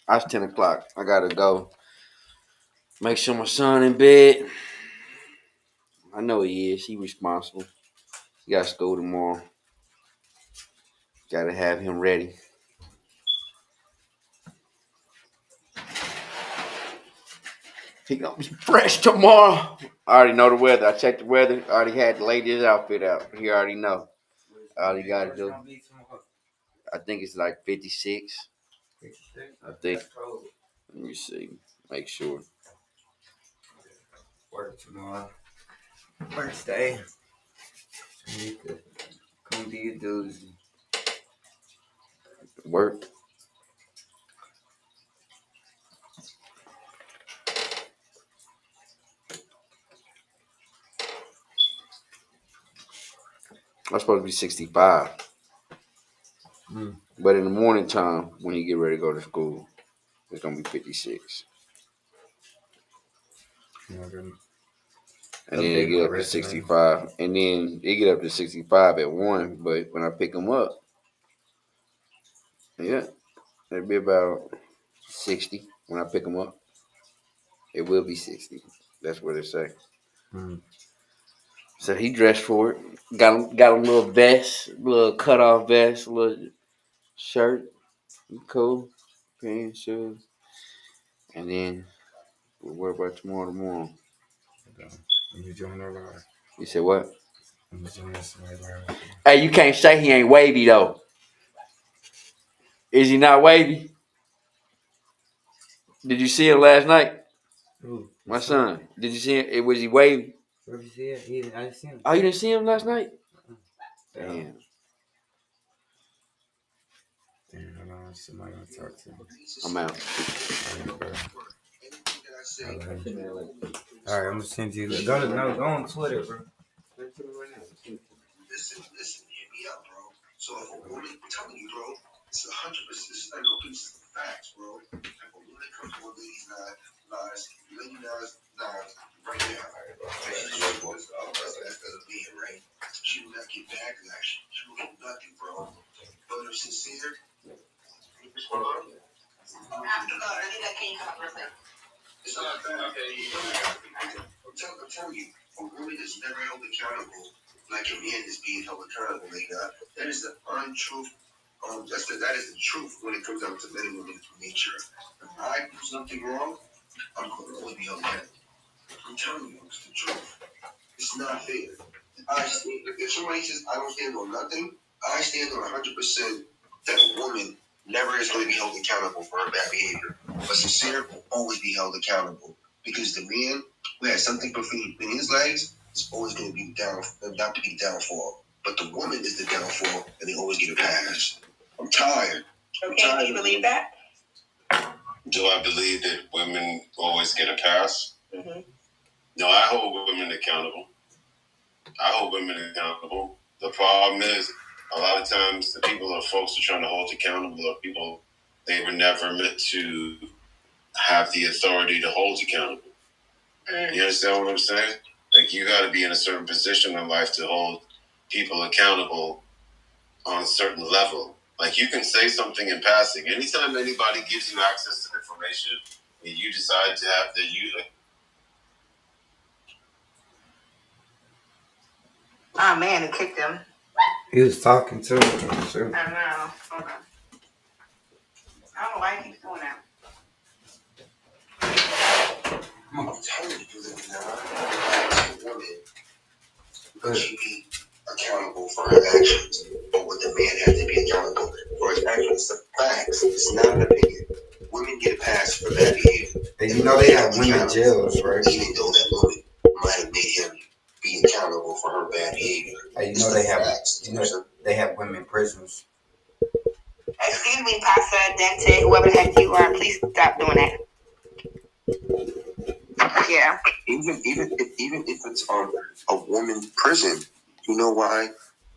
It's 10 o'clock. I gotta go. Make sure my son in bed. I know he is. He responsible. He got school tomorrow. Gotta have him ready. He gonna be fresh tomorrow. I already know the weather. I checked the weather. I already had the latest outfit out. He already know. All he gotta do. I think it's like 56. I think. Let me see. Make sure. Work tomorrow. Wednesday. You need to come do your dues. Work. I'm supposed to be 65. But in the morning time, when he get ready to go to school, it's gonna be 56. You know, them And then it update get my up to resume. 65. And then it get up to 65 at 1. But when I pick him up, yeah, it'll be about 60 when I pick him up. It will be 60. That's what they say. Mm. So he dressed for it. Got him a little vest, little cutoff vest, little shirt. Cool. Pants, shoes. And then we'll worry about tomorrow. Let me join the line. You said what? Let me join this line. Hey, you can't say he ain't wavy though. Is he not wavy? Did you see him last night? Ooh, My son. Did you see him? Was he wavy? Where did you see it? I didn't see him. Oh, you didn't see him last night? Damn. Damn. Hold on. Somebody gonna talk to me. I'm out. All right, I'm gonna send you. Go on Twitter, bro. Listen, hear me out, bro. So if a woman, I'm telling you, bro, it's 100%. This is not no pieces of facts, bro. If a woman comes to a lady's lady lies right now. That's a being, right? She will not get backlash. She will get nothing, bro. But if sincere, it's not that. I'm telling you, a woman is never held accountable like a man is being held accountable like that. That is the untruth. That is the truth when it comes down to men and women's nature. If I do something wrong, I'm going to always be held accountable. I'm telling you, it's the truth. It's not fair. If somebody says I don't stand on nothing, I stand on 100% that a woman never is going to be held accountable for her bad behavior. But sincere will always be held accountable because the man who has something between his legs is always going to be not to be the downfall. But the woman is the downfall, and they always get a pass. I'm tired. Okay, do you believe that? Do I believe that women always get a pass? Mm-hmm. No, I hold women accountable. I hold women accountable. The problem is, a lot of times the people or folks are trying to hold accountable are people they were never meant to have the authority to hold accountable. You understand what I'm saying? Like, you got to be in a certain position in life to hold people accountable on a certain level. Like, you can say something in passing. Anytime anybody gives you access to information and you decide to have the Oh man, it kicked him. He was talking to me. Sure. I know. Hold on. I don't know why he keeps doing that. I'm telling you that now, as a woman, because she be accountable for her actions, but what the man has to be accountable for his actions. It's the facts. It's not an opinion. Women get a pass for bad behavior. And you know they have women jails, right? Even though that woman might have made him be accountable for her bad behavior. Hey, you know they have facts. You know they have women prisons. Excuse me, Pastor Dente, whoever the heck you are, please stop doing that. Yeah. Even if it's a woman prison, you know why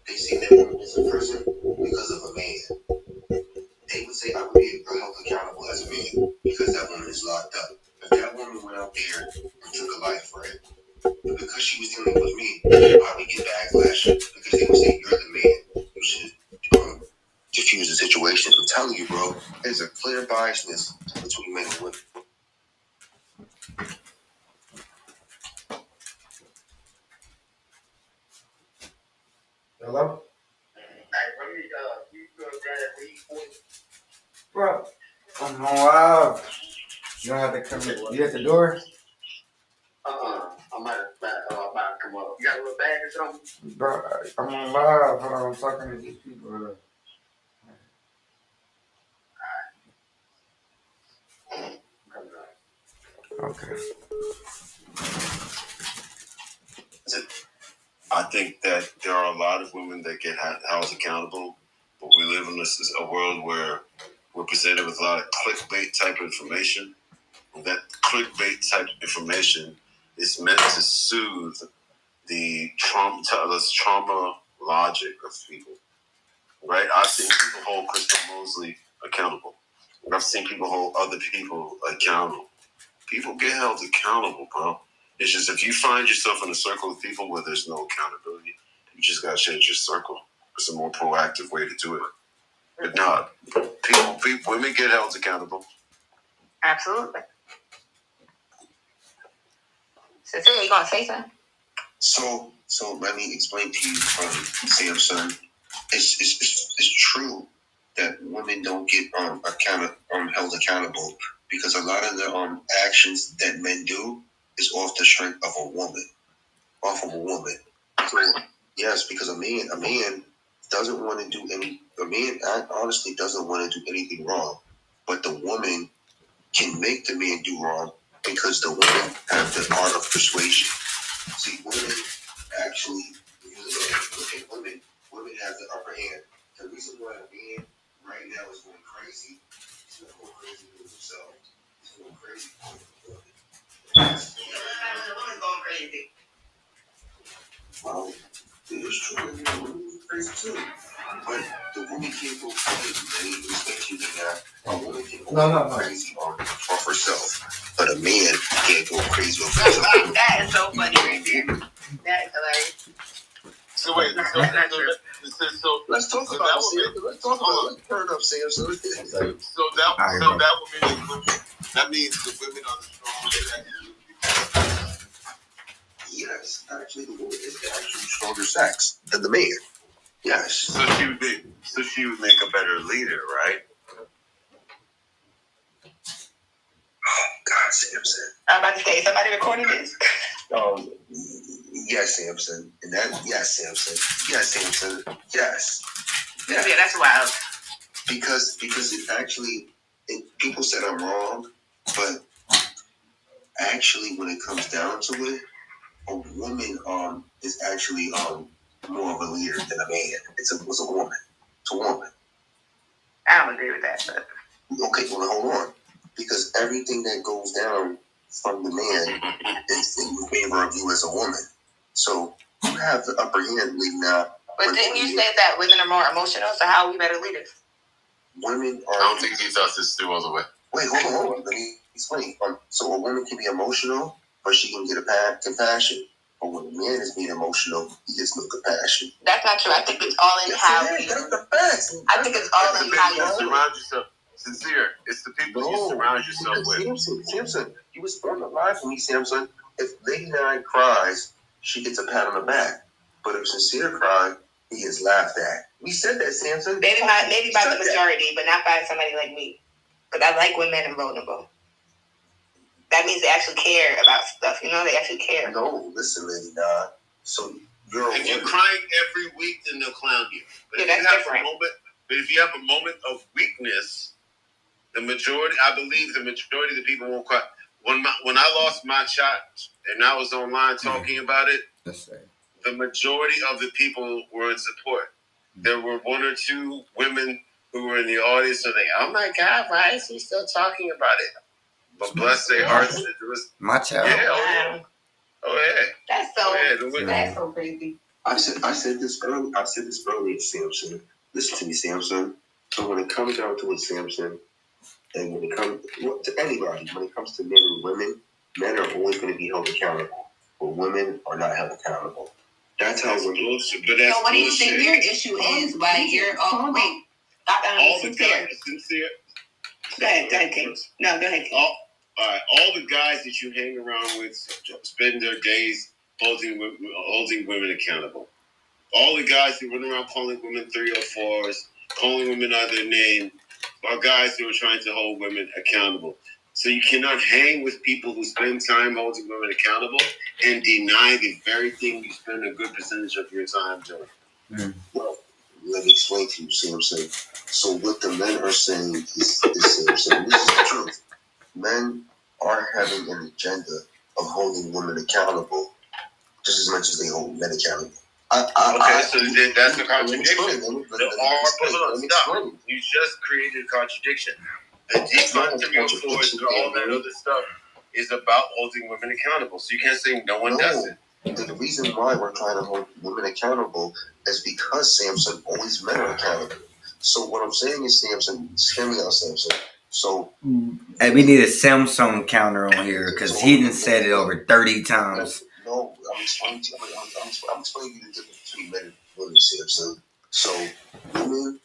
they say that woman is in prison? Because of a man. They would say I would be held accountable as a man because that woman is locked up. If that woman went out there and took a life, right? But because she was dealing with me, I would get backlash because they would say you're the man. You should diffuse the situation. I'm telling you, bro, there's a clear biasness between men and women. Hello? Bro, I'm on live. You don't have to come in. You at the door? I'm about to come up. You got a little bag or something? Bro, I'm on live. Hold on, I'm talking to these people. Okay. I think that there are a lot of women that get held accountable, but we live in a world where we're presented with a lot of clickbait type information. And that clickbait type information is meant to soothe the trauma logic of people. right? I've seen people hold Crystal Mosley accountable. I've seen people hold other people accountable. People get held accountable, bro. It's just if you find yourself in a circle of people where there's no accountability, you just gotta change your circle. It's a more proactive way to do it. But no, women get held accountable. Absolutely. Cecilia, you gonna say something? So let me explain to you, Samson. It's true that women don't get held accountable because a lot of the actions that men do is off the strength of a woman, So yes, because a man doesn't want to do honestly doesn't want to do anything wrong, but the woman can make the man do wrong because the women have the art of persuasion. See, women actually, if you look at women have the upper hand. The reason why a man right now is going crazy, he's not going crazy with himself. He's going crazy with the woman. The woman's going crazy. Well, it is true. The woman's crazy too. But the woman can't go crazy. Any respect you to that. A woman can go crazy off herself. But a man can't go crazy off himself. That is so funny right there. That is hilarious. So wait, let's talk about it. Let's turn up, Sam. So that means the women are the stronger. Yes, actually, the woman is the actually stronger sex than the man. Yes. So she would make a better leader, right? Oh God, Samson. I'm about to say, somebody recording this? Yes, Samson. And that, yes, Samson. Yes, Samson. Yes. Yeah, that's wild. Because it actually, people said I'm wrong, but actually, when it comes down to it, a woman is actually more of a leader than a man. It's a woman. It's a woman. I don't agree with that, but okay, well hold on. Because everything that goes down from the man is in favor of you as a woman. So you have the upper hand leading out. But didn't you say that women are more emotional? So how are we better leaders? Women are. I don't think he thought this through all the way. Wait, hold on. Let me explain. So a woman can be emotional, but she can get compassion. But when a man is being emotional, he gets no compassion. That's not true. I think it's all in how you. That's the facts. I think it's all in how you surround yourself. Sincere. It's the people you surround yourself with. Samson, you was on the line for me, Samson. If Lady Nine cries, she gets a pat on the back. But if Sincere cries, he is laughed at. We said that, Samson. Maybe by the majority, but not by somebody like me. Because I like when men are vulnerable. That means they actually care about stuff. You know, they actually care. No, listen, Lady Nine. So if you're crying every week, then they'll clown you. But yeah, that's different. But if you have a moment of weakness, I believe the majority of the people won't cry. When I lost my child and I was online talking about it, the majority of the people were in support. There were one or two women who were in the audience, so oh my God, why is he still talking about it? But bless their hearts, it was my child. Yeah, oh yeah. That's so crazy. I said this earlier, Samson. Listen to me, Samson. So when it comes down to it, Samson, and when it comes to anybody, when it comes to men and women, men are always going to be held accountable, but women are not held accountable. That's how we're bullshit. But that's so what do you think your issue is? Why you're wait? All the guys, sincere. Go ahead, King. No, go ahead, King. All right, all the guys that you hang around with spend their days holding women accountable. All the guys who run around calling women 304s, calling women out of their name, are guys who are trying to hold women accountable. So you cannot hang with people who spend time holding women accountable and deny the very thing you spend a good percentage of your time doing. Mm. Well, let me explain to you, Samson. So what the men are saying is Samson, this is the truth. Men are having an agenda of holding women accountable just as much as they hold men accountable. So that's a contradiction. You just created a contradiction. The Defund 304 and all that other stuff is about holding women accountable. So you can't say no one does it. The reason why we're trying to hold women accountable is because Samson always men are accountable. So what I'm saying is, Samson, hear me out, Samson. So Hey, we need a Samsung counter on here because he done said it over 30 times. no, I'm explaining to you. I'm explaining to you the difference between men and women, Samson. So women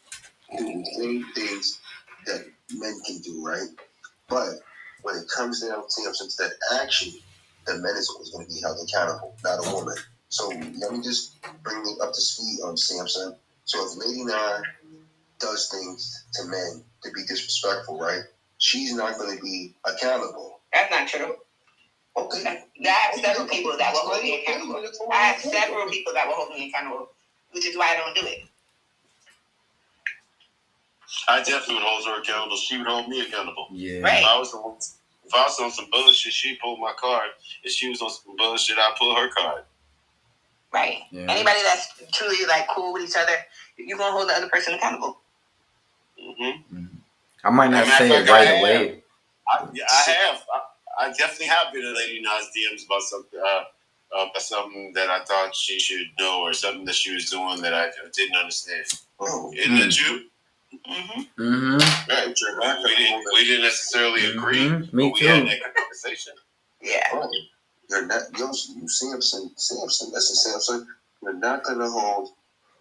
do the same things that men can do, right? But when it comes down, Samson, to that action, the man is always going to be held accountable, not a woman. So let me just bring me up to speed on Samson. So if Lady Nine does things to men to be disrespectful, right? She's not going to be accountable. That's not true. Okay. I have several people that will hold me accountable. I have several people that will hold me accountable, which is why I don't do it. I definitely would hold her accountable. She would hold me accountable. Yeah. Right. If I was on some bullshit, she pulled my card. If she was on some bullshit, I pull her card. Right. Yeah. Anybody that's truly like cool with each other, you're gonna hold the other person accountable. Mm-hmm. I might not say it right away. I definitely have been in Lady Nas DMs about something that I thought she should know, or something that she was doing that I didn't understand. Oh, isn't that true? Mm-hmm. Mm-hmm. Right. We didn't necessarily agree. Me but we too. had that conversation. Yeah. Oh, you're not, you Samson, listen, Samson, you're not gonna hold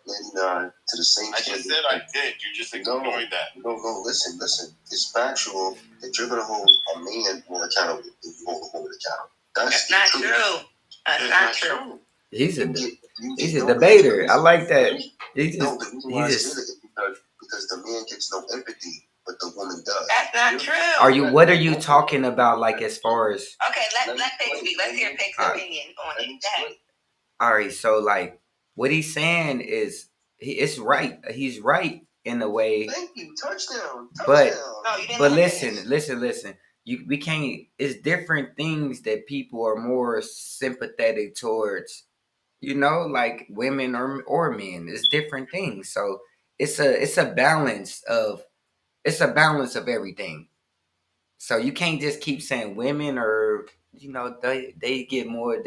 Lady Nine to the same I just said I did. You just ignored that. No, listen. It's factual that you're gonna hold a man more accountable than you hold a woman accountable. That's not true. That's not true. He's a debater. I like that. The reason why I said it is because the man gets no empathy, but the woman does. That's not true. What are you talking about, like, as far as... Okay, let Pig speak. Let's hear Pig's opinion on it. All right, so, like, what he's saying is, it's right. He's right in a way. Thank you. Touchdown. But No, you didn't but listen. We can't. It's different things that people are more sympathetic towards. Like women or men. It's different things. So it's a balance of everything. So you can't just keep saying women or they get more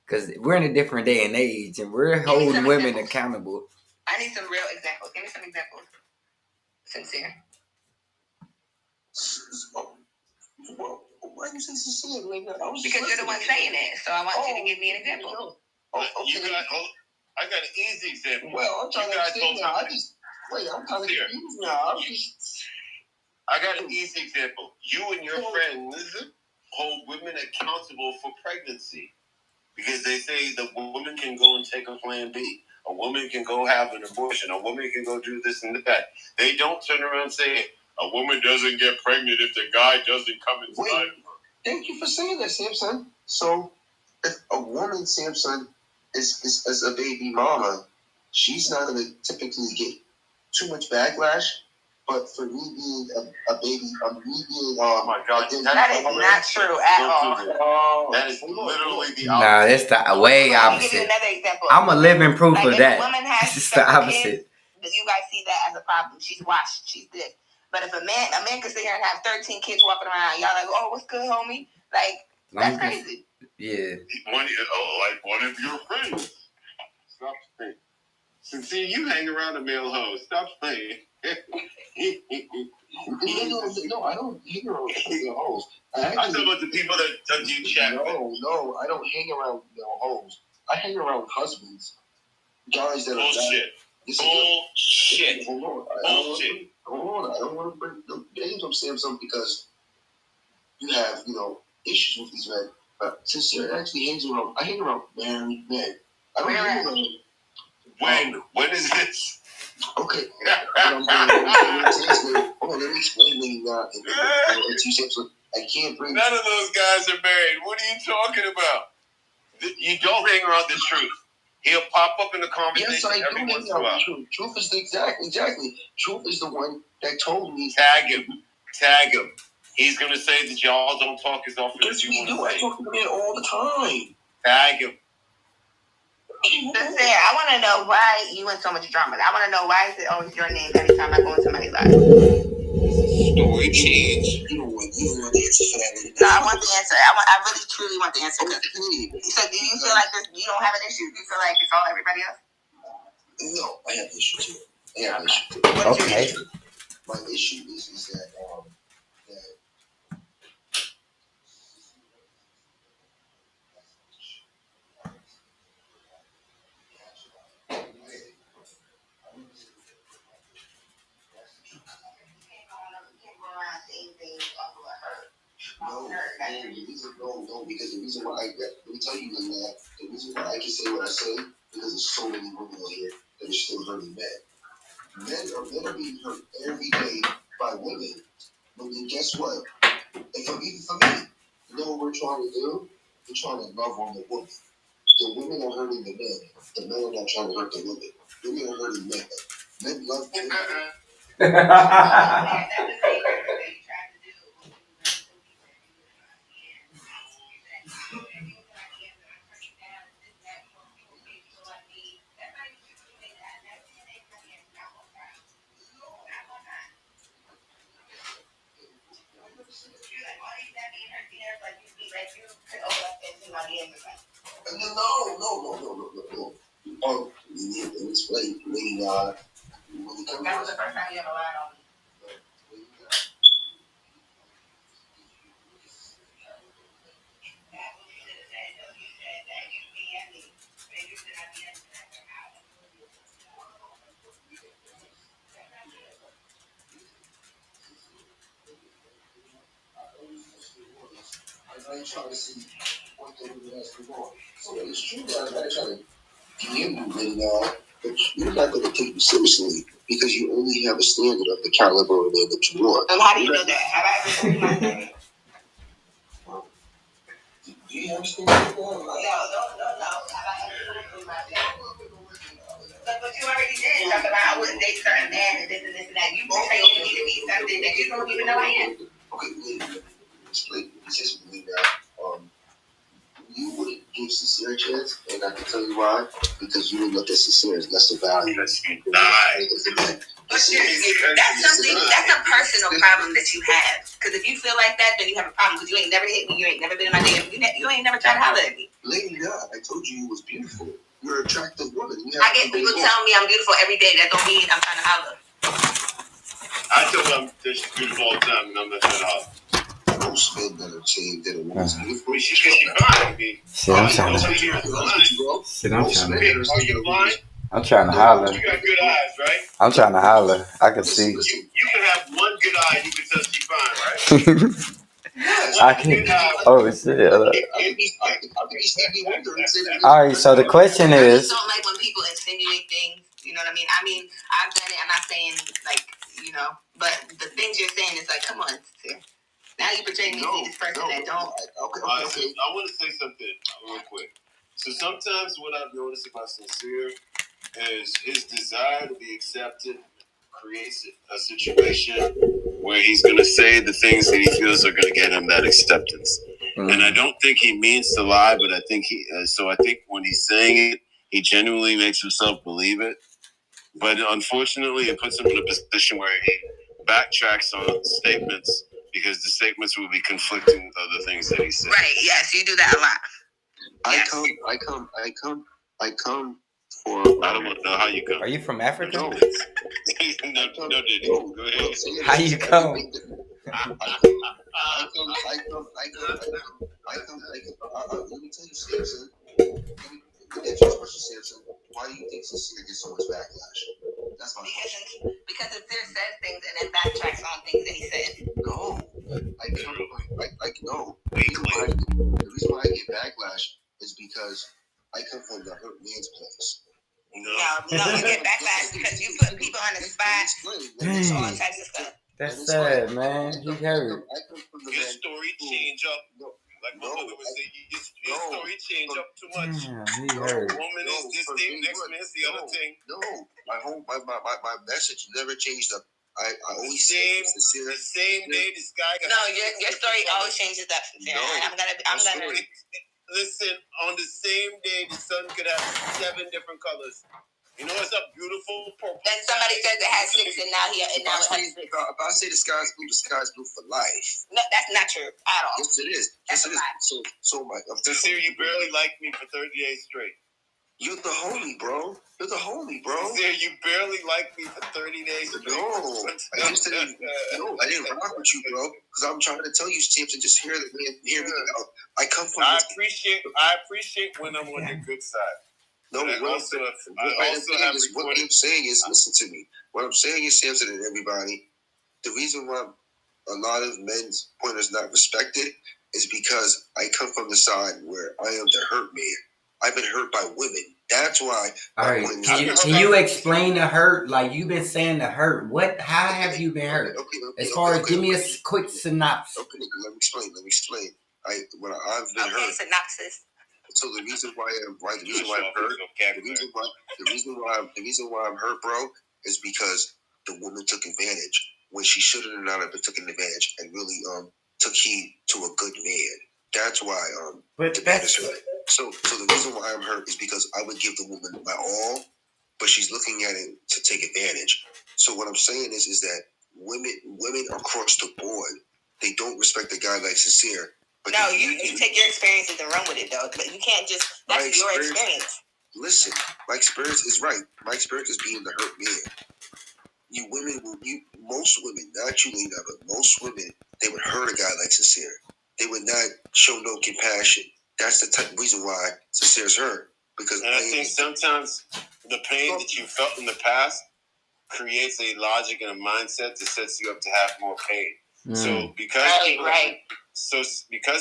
because we're in a different day and age and we're holding women accountable. I need some real examples. Give me some examples. Sincere. Well, why do you say sincere? Because you're the one saying it, so I want you to give me an example. Okay. I got an easy example. Well, I'm trying to understand now. I'm kind of confused now. I got an easy example. You and your friends hold women accountable for pregnancy because they say the woman can go and take a plan B. A woman can go have an abortion. A woman can go do this and that. They don't turn around and say a woman doesn't get pregnant if the guy doesn't come inside of her. Thank you for saying that, Samson. So, if a woman, Samson, is a baby mama, she's not going to typically get too much backlash. But for me being a baby, oh my God, that is not true at all. That is literally the opposite. Nah, that's the way opposite. Give you another example. I'm a living proof of that. If a woman has it's the opposite. Kids, you guys see that as a problem. She's washed. She's good. But if a man can sit here and have 13 kids walking around, y'all like, oh, what's good, homie? Like, that's crazy. Yeah. Like one of your friends. Stop playing. See, you hang around a male host. Stop playing. No, I don't hang around male hoes. I'm talking about the people that you chat with. No, I don't hang around male hoes. I hang around husbands. Guys that Bullshit. Bullshit. Hold on. I don't want to bring the names up, Samson, because you have, issues with these men. But Sincere actually I hang around married men. I don't hang around. When is this? Okay. Let me explain maybe not. I can't bring. None of those guys are married. What are you talking about? You don't hang around the truth. He'll pop up in the conversation. Yes, I do every once hang in a while. around truth. Truth is exactly. Truth is the one that told me. Tag him. He's gonna say that y'all don't talk as often as you want to say. I talk to the man all the time. Tag him. Sincere, I want to know why you in so much drama. I want to know why is it always your name every time I go into somebody's life. story change. You don't want the answer for that. No, I want the answer. I really truly want the answer. So do you feel like this? You don't have an issue? Do you feel like it's all everybody else? No, I have an issue too. I have an issue too. What is your Okay. issue? My issue is that no, because the reason why let me tell you that the reason why I can say what I say because there's so many women out here that are still hurting men. Men are being hurt every day by women. But then guess what? Even for me, you know what we're trying to do? We're trying to love on the woman. The women are hurting the men. The men are not trying to hurt the women. Women are hurting men. Men love women. No. Oh, let me explain. Lady, that was the first time you ever lied on me. I ain't trying to see what the women has to go on. So it's true that I try to DM you right now, but you're not going to take me seriously because you only have a standard of the caliber of man that you want. And how do you know that? Have I ever told you my standard? Do you have a standard of that? No. Have I ever told you my standard? But you already did talk about I wouldn't date certain men and this and that. You portrayed me to be something that you don't even know I am. Okay, wait. Explain. Just believe that. You wouldn't give sincere a chance, and I can tell you why. Because you would look at sincere as lesser value. Nice. But seriously, that's a personal problem that you have. Because if you feel like that, then you have a problem. Because you ain't never hit me, you ain't never been in my DM, you ain't never tried to holler at me. Lady, God, I told you was beautiful. You're an attractive woman. I get people telling me I'm beautiful every day. That don't mean I'm trying to holler. I tell them that she's beautiful all the time, and I'm not trying to holler. Most men that are saying that a woman's beautiful. She's fine. Shit, I'm trying to. Are you blind? I'm trying to holler. You got good eyes, right? I'm trying to holler. I can see. You can have one good eye and you can tell she's fine, right? I can. Oh shit. Alright, so the question I is. just don't like when people insinuate things. You know what I mean? I've done it. I'm not saying like, but the things you're saying is like, come on, sis. Now you portray me to be this person that don't. Okay. I want to say something real quick. So sometimes what I've noticed about Sincere is his desire to be accepted creates a situation where he's going to say the things that he feels are going to get him that acceptance. Mm. And I don't think he means to lie, but I think I think when he's saying it, he genuinely makes himself believe it. But unfortunately, it puts him in a position where he backtracks on statements because the statements will be conflicting with other things that he said. Right, yes, you do that a lot. Yes. I come for. I don't want to know how you come. Are you from Africa? No, no, Diddy. Go ahead. How you come? I come. Let me tell you, Samson. If you question Samson, why do you think Sincere gets so much backlash? That's my question. Because Sincere says things and then backtracks on things that he said. No, no. The reason why I get backlash is because I come from the hurt man's place. No, you get backlash because you put people on the spot. All types of stuff. That's sad, man. He hurt. Your story change up. Like my mother would say, your story change up too much. He hurt. Woman is this thing, next man's the other thing. No, my message never changed up. I always say the same day this guy got. No, your story always changes up. No, I'm gonna. Listen, on the same day the sun could have 7 different colors. You know what's a beautiful purple? Then somebody says it has 6 and now it has 6. If I say the sky's blue for life. No, that's not true at all. Yes, it is. That's Yes, it a is. lie. So my. Sincere, you barely liked me for 30 days straight. You're the homie, bro. You're the homie, bro. Sincere, you barely liked me for 30 days straight. No, I just didn't. No, I didn't rock with you, bro. Because I'm trying to tell you, Samson, just hear me out. I come from. I appreciate when I'm on your good side. No, what I'm saying is, listen to me. What I'm saying is, Samson and everybody, the reason why a lot of men's point is not respected is because I come from the side where I am the hurt man. I've been hurt by women. That's why. All right. Can you explain the hurt? Like you've been saying the hurt. How have you been hurt? As far as give me a quick synopsis. Okay, let me explain. I've been hurt. Synopsis. So the reason why I'm hurt, the reason why I'm hurt, bro, is because the woman took advantage when she should have not have been taken advantage and really took heed to a good man. That's why but that's hurt. So the reason why I'm hurt is because I would give the woman my all, but she's looking at it to take advantage. So what I'm saying is that women across the board, they don't respect a guy like Sincere. But no, you take your experiences and run with it, though. But you can't just, that's your experience. Listen, my experience is right. My experience is being the hurt man. Most women, not you, Lena, but most women, they would hurt a guy like Sincere. They would not show no compassion. That's the type of reason why Sincere's hurt. And I think sometimes the pain that you felt in the past creates a logic and a mindset that sets you up to have more pain. So because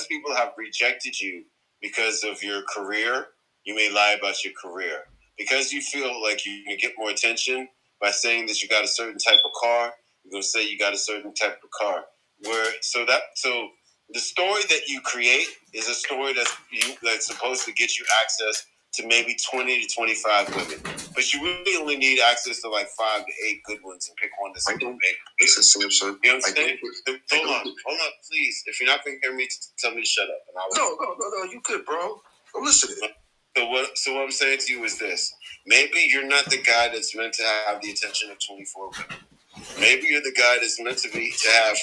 people have rejected you because of your career, you may lie about your career. Because you feel like you can get more attention by saying that you got a certain type of car, you're gonna say you got a certain type of car. So the story that you create is a story that's supposed to get you access to maybe 20 to 25 women, but you really only need access to like 5 to 8 good ones and pick one to say, listen, Samson. You know what I'm saying? Hold on, please. If you're not going to hear me, tell me to shut up. No, you good, bro. I'm listening. So what I'm saying to you is this. Maybe you're not the guy that's meant to have the attention of 24 women. Maybe you're the guy that's meant to have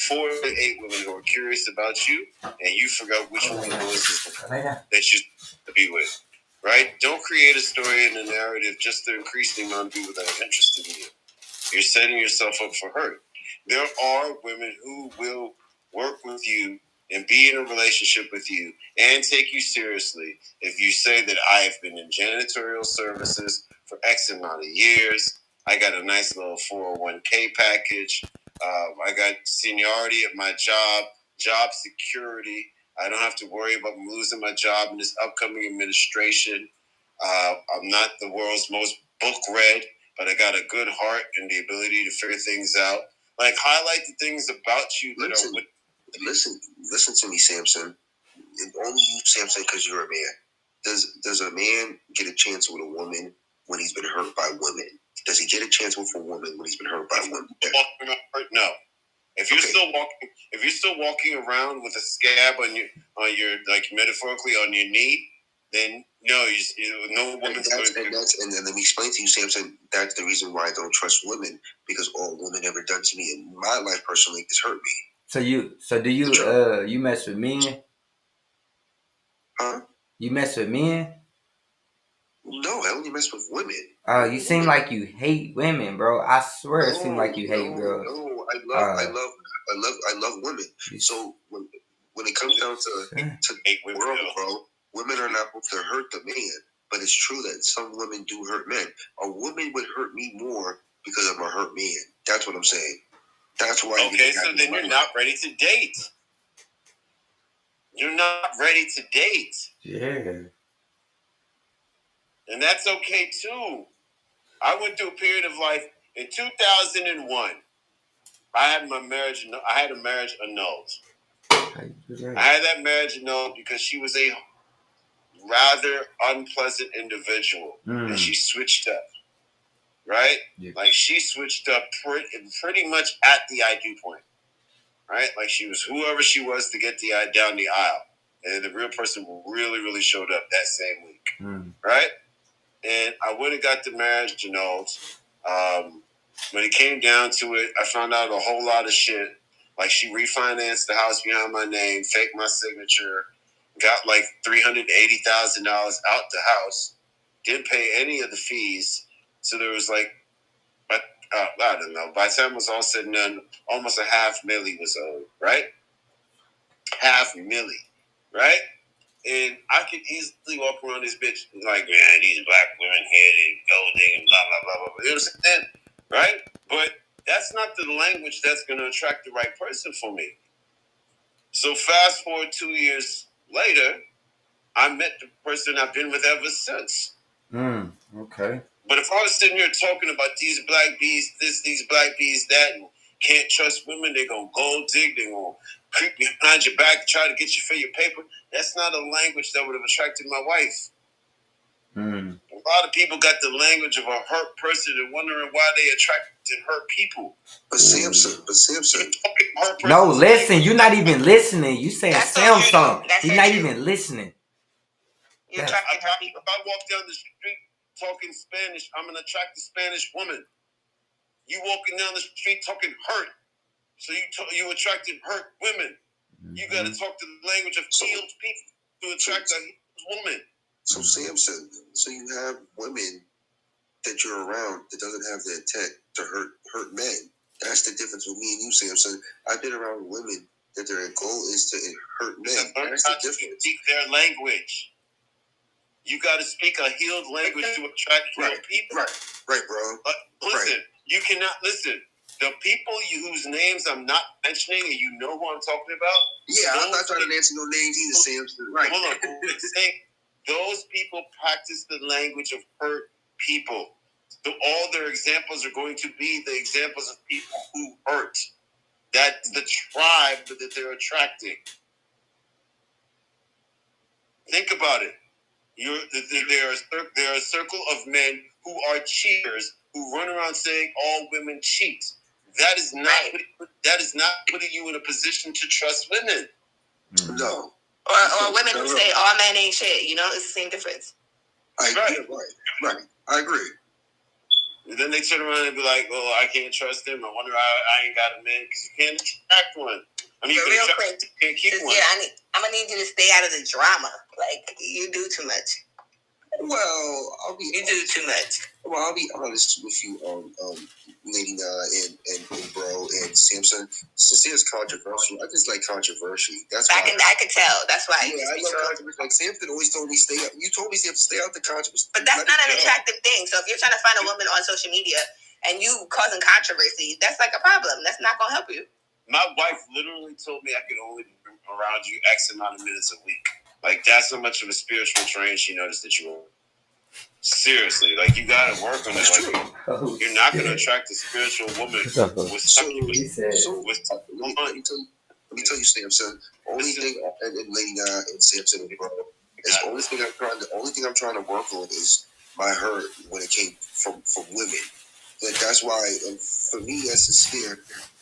4 to 8 women who are curious about you, and you forgot which one of those is that you to be with. Right? Don't create a story and a narrative just to increase the amount of people that are interested in you. You're setting yourself up for hurt. There are women who will work with you and be in a relationship with you and take you seriously if you say that I have been in janitorial services for X amount of years. I got a nice little 401k package. I got seniority at my job security. I don't have to worry about losing my job in this upcoming administration. I'm not the world's most book read, but I got a good heart and the ability to figure things out. Like, highlight the things about you that are... Listen to me, Samson. And only you, Samson, because you're a man. Does a man get a chance with a woman when he's been hurt by women? Does he get a chance with a woman when he's been hurt by women? No. If you're still walking around with a scab on your like metaphorically on your knee, then no, no woman's going to. And let me explain to you, Samson. That's the reason why I don't trust women, because all women ever done to me in my life personally is hurt me. So do you mess with men? Huh? You mess with men? No, I only mess with women. You seem like you hate women, bro. I swear it seems like you hate girls. No, I love women. So when it comes down to world, bro, women are not supposed to hurt the man. But it's true that some women do hurt men. A woman would hurt me more because I'm a hurt man. That's what I'm saying. That's why. Okay, so then you're not ready to date. You're not ready to date. Yeah. And that's okay too. I went through a period of life in 2001. I had a marriage annulled. I had that marriage annulled because she was a rather unpleasant individual, and she switched up. Right? Yeah. Like she switched up pretty much at the I do point. Right? Like she was whoever she was to get down the aisle. And the real person really, really showed up that same week. Right? and I went and got the marriage annulled. When it came down to it, I found out a whole lot of shit. Like she refinanced the house behind my name, faked my signature, got like $380,000 out the house, didn't pay any of the fees. So there was like, I don't know. By the time it was all said and done, almost $500,000 was owed, right? $500,000, right? And I could easily walk around this bitch like, man, these black women here, they gold digging, blah, blah, blah, blah, blah. You understand? Right? But that's not the language that's going to attract the right person for me. So fast forward 2 years later, I met the person I've been with ever since. Okay. But if I was sitting here talking about these black bees, this, these black bees, that, and can't trust women, they're going to gold dig, they're going to creep behind your back, try to get you for your paper, that's not a language that would have attracted my wife. A lot of people got the language of a hurt person and wondering why they attracted hurt people. But Samson. No, listen, you're not even listening. You saying That's Samsung. That's He's her not too. even listening. You're Yes. attracting her people. If I walk down the street talking Spanish, I'm gonna attract a Spanish woman. You walking down the street talking hurt, so you attracted hurt women. You got to talk to the language of healed people to attract a healed woman. So Samson, so you have women that you're around that doesn't have the intent to hurt men. That's the difference with me and you, Samson. I've been around women that their goal is to hurt men. That's the difference. Speak their language. You got to speak a healed language to attract healed people. Right, bro. Listen, you cannot listen. The people whose names I'm not mentioning, and you know who I'm talking about. Yeah, I'm not trying to answer no names either, Samson. Right. Hold on. Those people practice the language of hurt people. So all their examples are going to be the examples of people who hurt. That's the tribe that they're attracting. Think about it. There are a circle of men who are cheaters who run around saying all women cheat. That is not putting you in a position to trust women. No. Or women who say all men ain't shit. You know, it's the same difference. Right. I agree. And then they turn around and be like, "Oh, I can't trust him. I wonder I ain't got a man because you can't attract one. I mean, you real quick, can't keep one." Yeah, I'm gonna need you to stay out of the drama. Like you do too much. Well, You do too much. Well, I'll be honest with you, Lady Na and Bro and Samson. Since it's controversial, I just like controversy. That's why I can tell. That's why. Yeah, I love controversy. Like Samson always told me stay out. You told me Samson stay out the controversy. But that's not an attractive thing. So if you're trying to find a woman on social media and you causing controversy, that's like a problem. That's not gonna help you. My wife literally told me I could only be around you X amount of minutes a week. Like, that's how much of a spiritual terrain she noticed that you were. Seriously, like, you gotta work on it. Like, you're not gonna attract a spiritual woman with something. Let me tell you, Samson. Only thing, and Lady Na and Samson and Bro, is the only thing I'm trying to work on is my hurt when it came from women. That's why, for me, as sincere,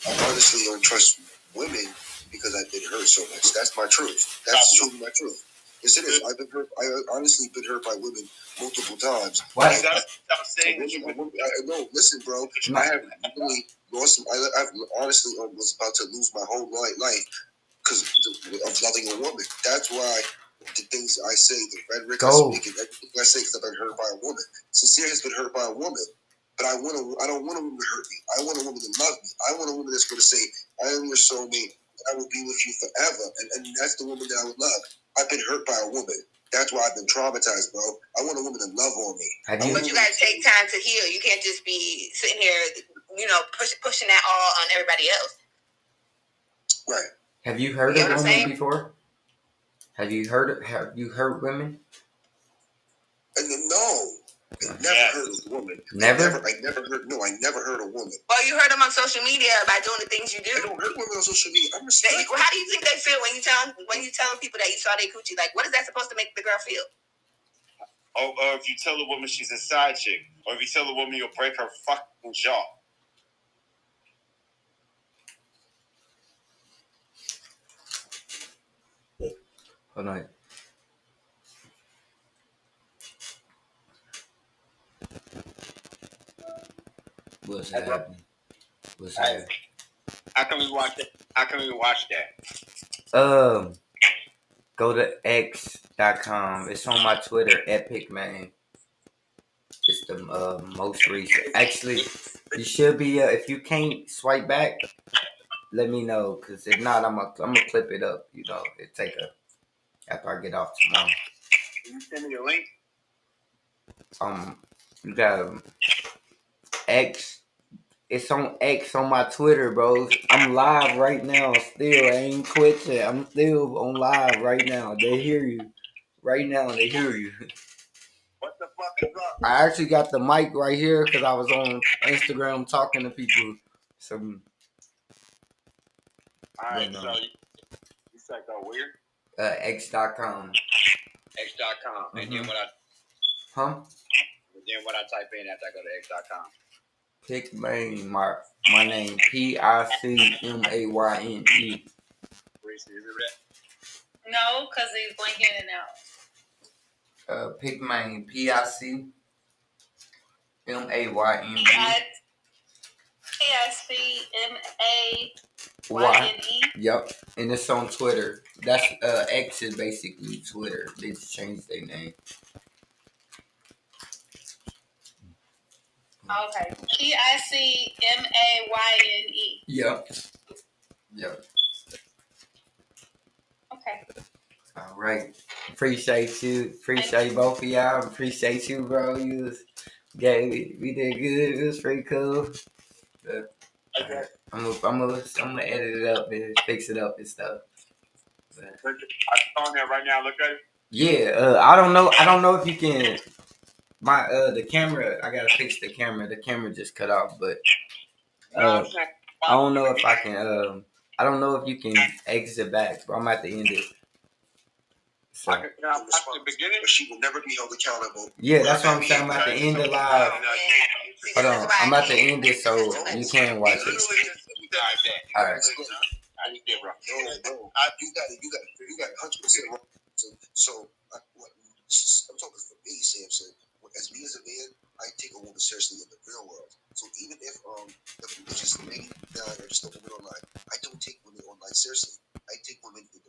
I honestly don't trust women because I've been hurt so much. That's my truth. That's truly my truth. Yes, it is. I've been hurt. I honestly been hurt by women multiple times. What? No, listen, bro. I have really lost. I've honestly was about to lose my whole life because of loving a woman. That's why the things I say, the rhetoric I speak, and everything I say, because I've been hurt by a woman. Sincere has been hurt by a woman. But I don't want a woman to hurt me. I want a woman to love me. I want a woman that's going to say, I am your soulmate. I will be with you forever. And that's the woman that I would love. I've been hurt by a woman. That's why I've been traumatized, bro. I want a woman to love on me. But you got to take time to heal. You can't just be sitting here, pushing that all on everybody else. Right. Have you heard of women before? Have you heard women? No. Never heard of a woman. Never? I never heard a woman. Well, you heard them on social media by doing the things you do. I don't hurt women on social media. I'm respectful. How do you think they feel when you telling people that you saw their coochie? Like, what is that supposed to make the girl feel? Or if you tell a woman she's a side chick, or if you tell a woman you'll break her fucking jaw. Hold on. What's Hey, bro. happening? What's Hey. happening? How can we watch that? How can we watch that? Go to x.com. It's on my Twitter, Epic Man. It's the most recent. Actually, you should be. If you can't swipe back, let me know. Cause if not, I'm gonna clip it up. You know, it take after I get off tomorrow. Can you send me the link? You got X. It's on X on my Twitter, bro. I'm live right now. Still, I ain't quit yet. I'm still on live right now. They hear you. Right now, they hear you. What the fuck is up? I actually got the mic right here because I was on Instagram talking to people. Some All right, But, so you said go weird. X.com. X.com. And then Mhm. what I type in after I go to X.com. Pick Maine. My name PICMAYNE. Reese, you remember that? No, because he's blinking in and out. Pick Maine. PICMAYNE. PICMAYNE. Yep. And it's on Twitter. That's X is basically Twitter. They just changed their name. Okay. PICMAYNE. Yep. Yep. Okay. All right. Appreciate you. Appreciate both of y'all. Appreciate you, bro. You was we did good. It was pretty cool. Okay. I'm gonna edit it up and fix it up and stuff. But, I'm on there right now. Look at it. yeah, I don't know if you can. My the camera, I gotta fix the camera. The camera just cut off, but No, I'm saying. I don't know if I can. I don't know if you can exit back, but I'm at the end of it. So I can watch the beginning. But she will never be held accountable. yeah, that's what I'm saying. I'm at the end of live. Hold on, I'm at the end of it, so you can watch it. All right. No, you got it. You got 100% wrong. So I'm talking for me, Samson. As me as a man, I take a woman seriously in the real world. So even if it's just a lady online or just a woman online, I don't take women online seriously. I take women in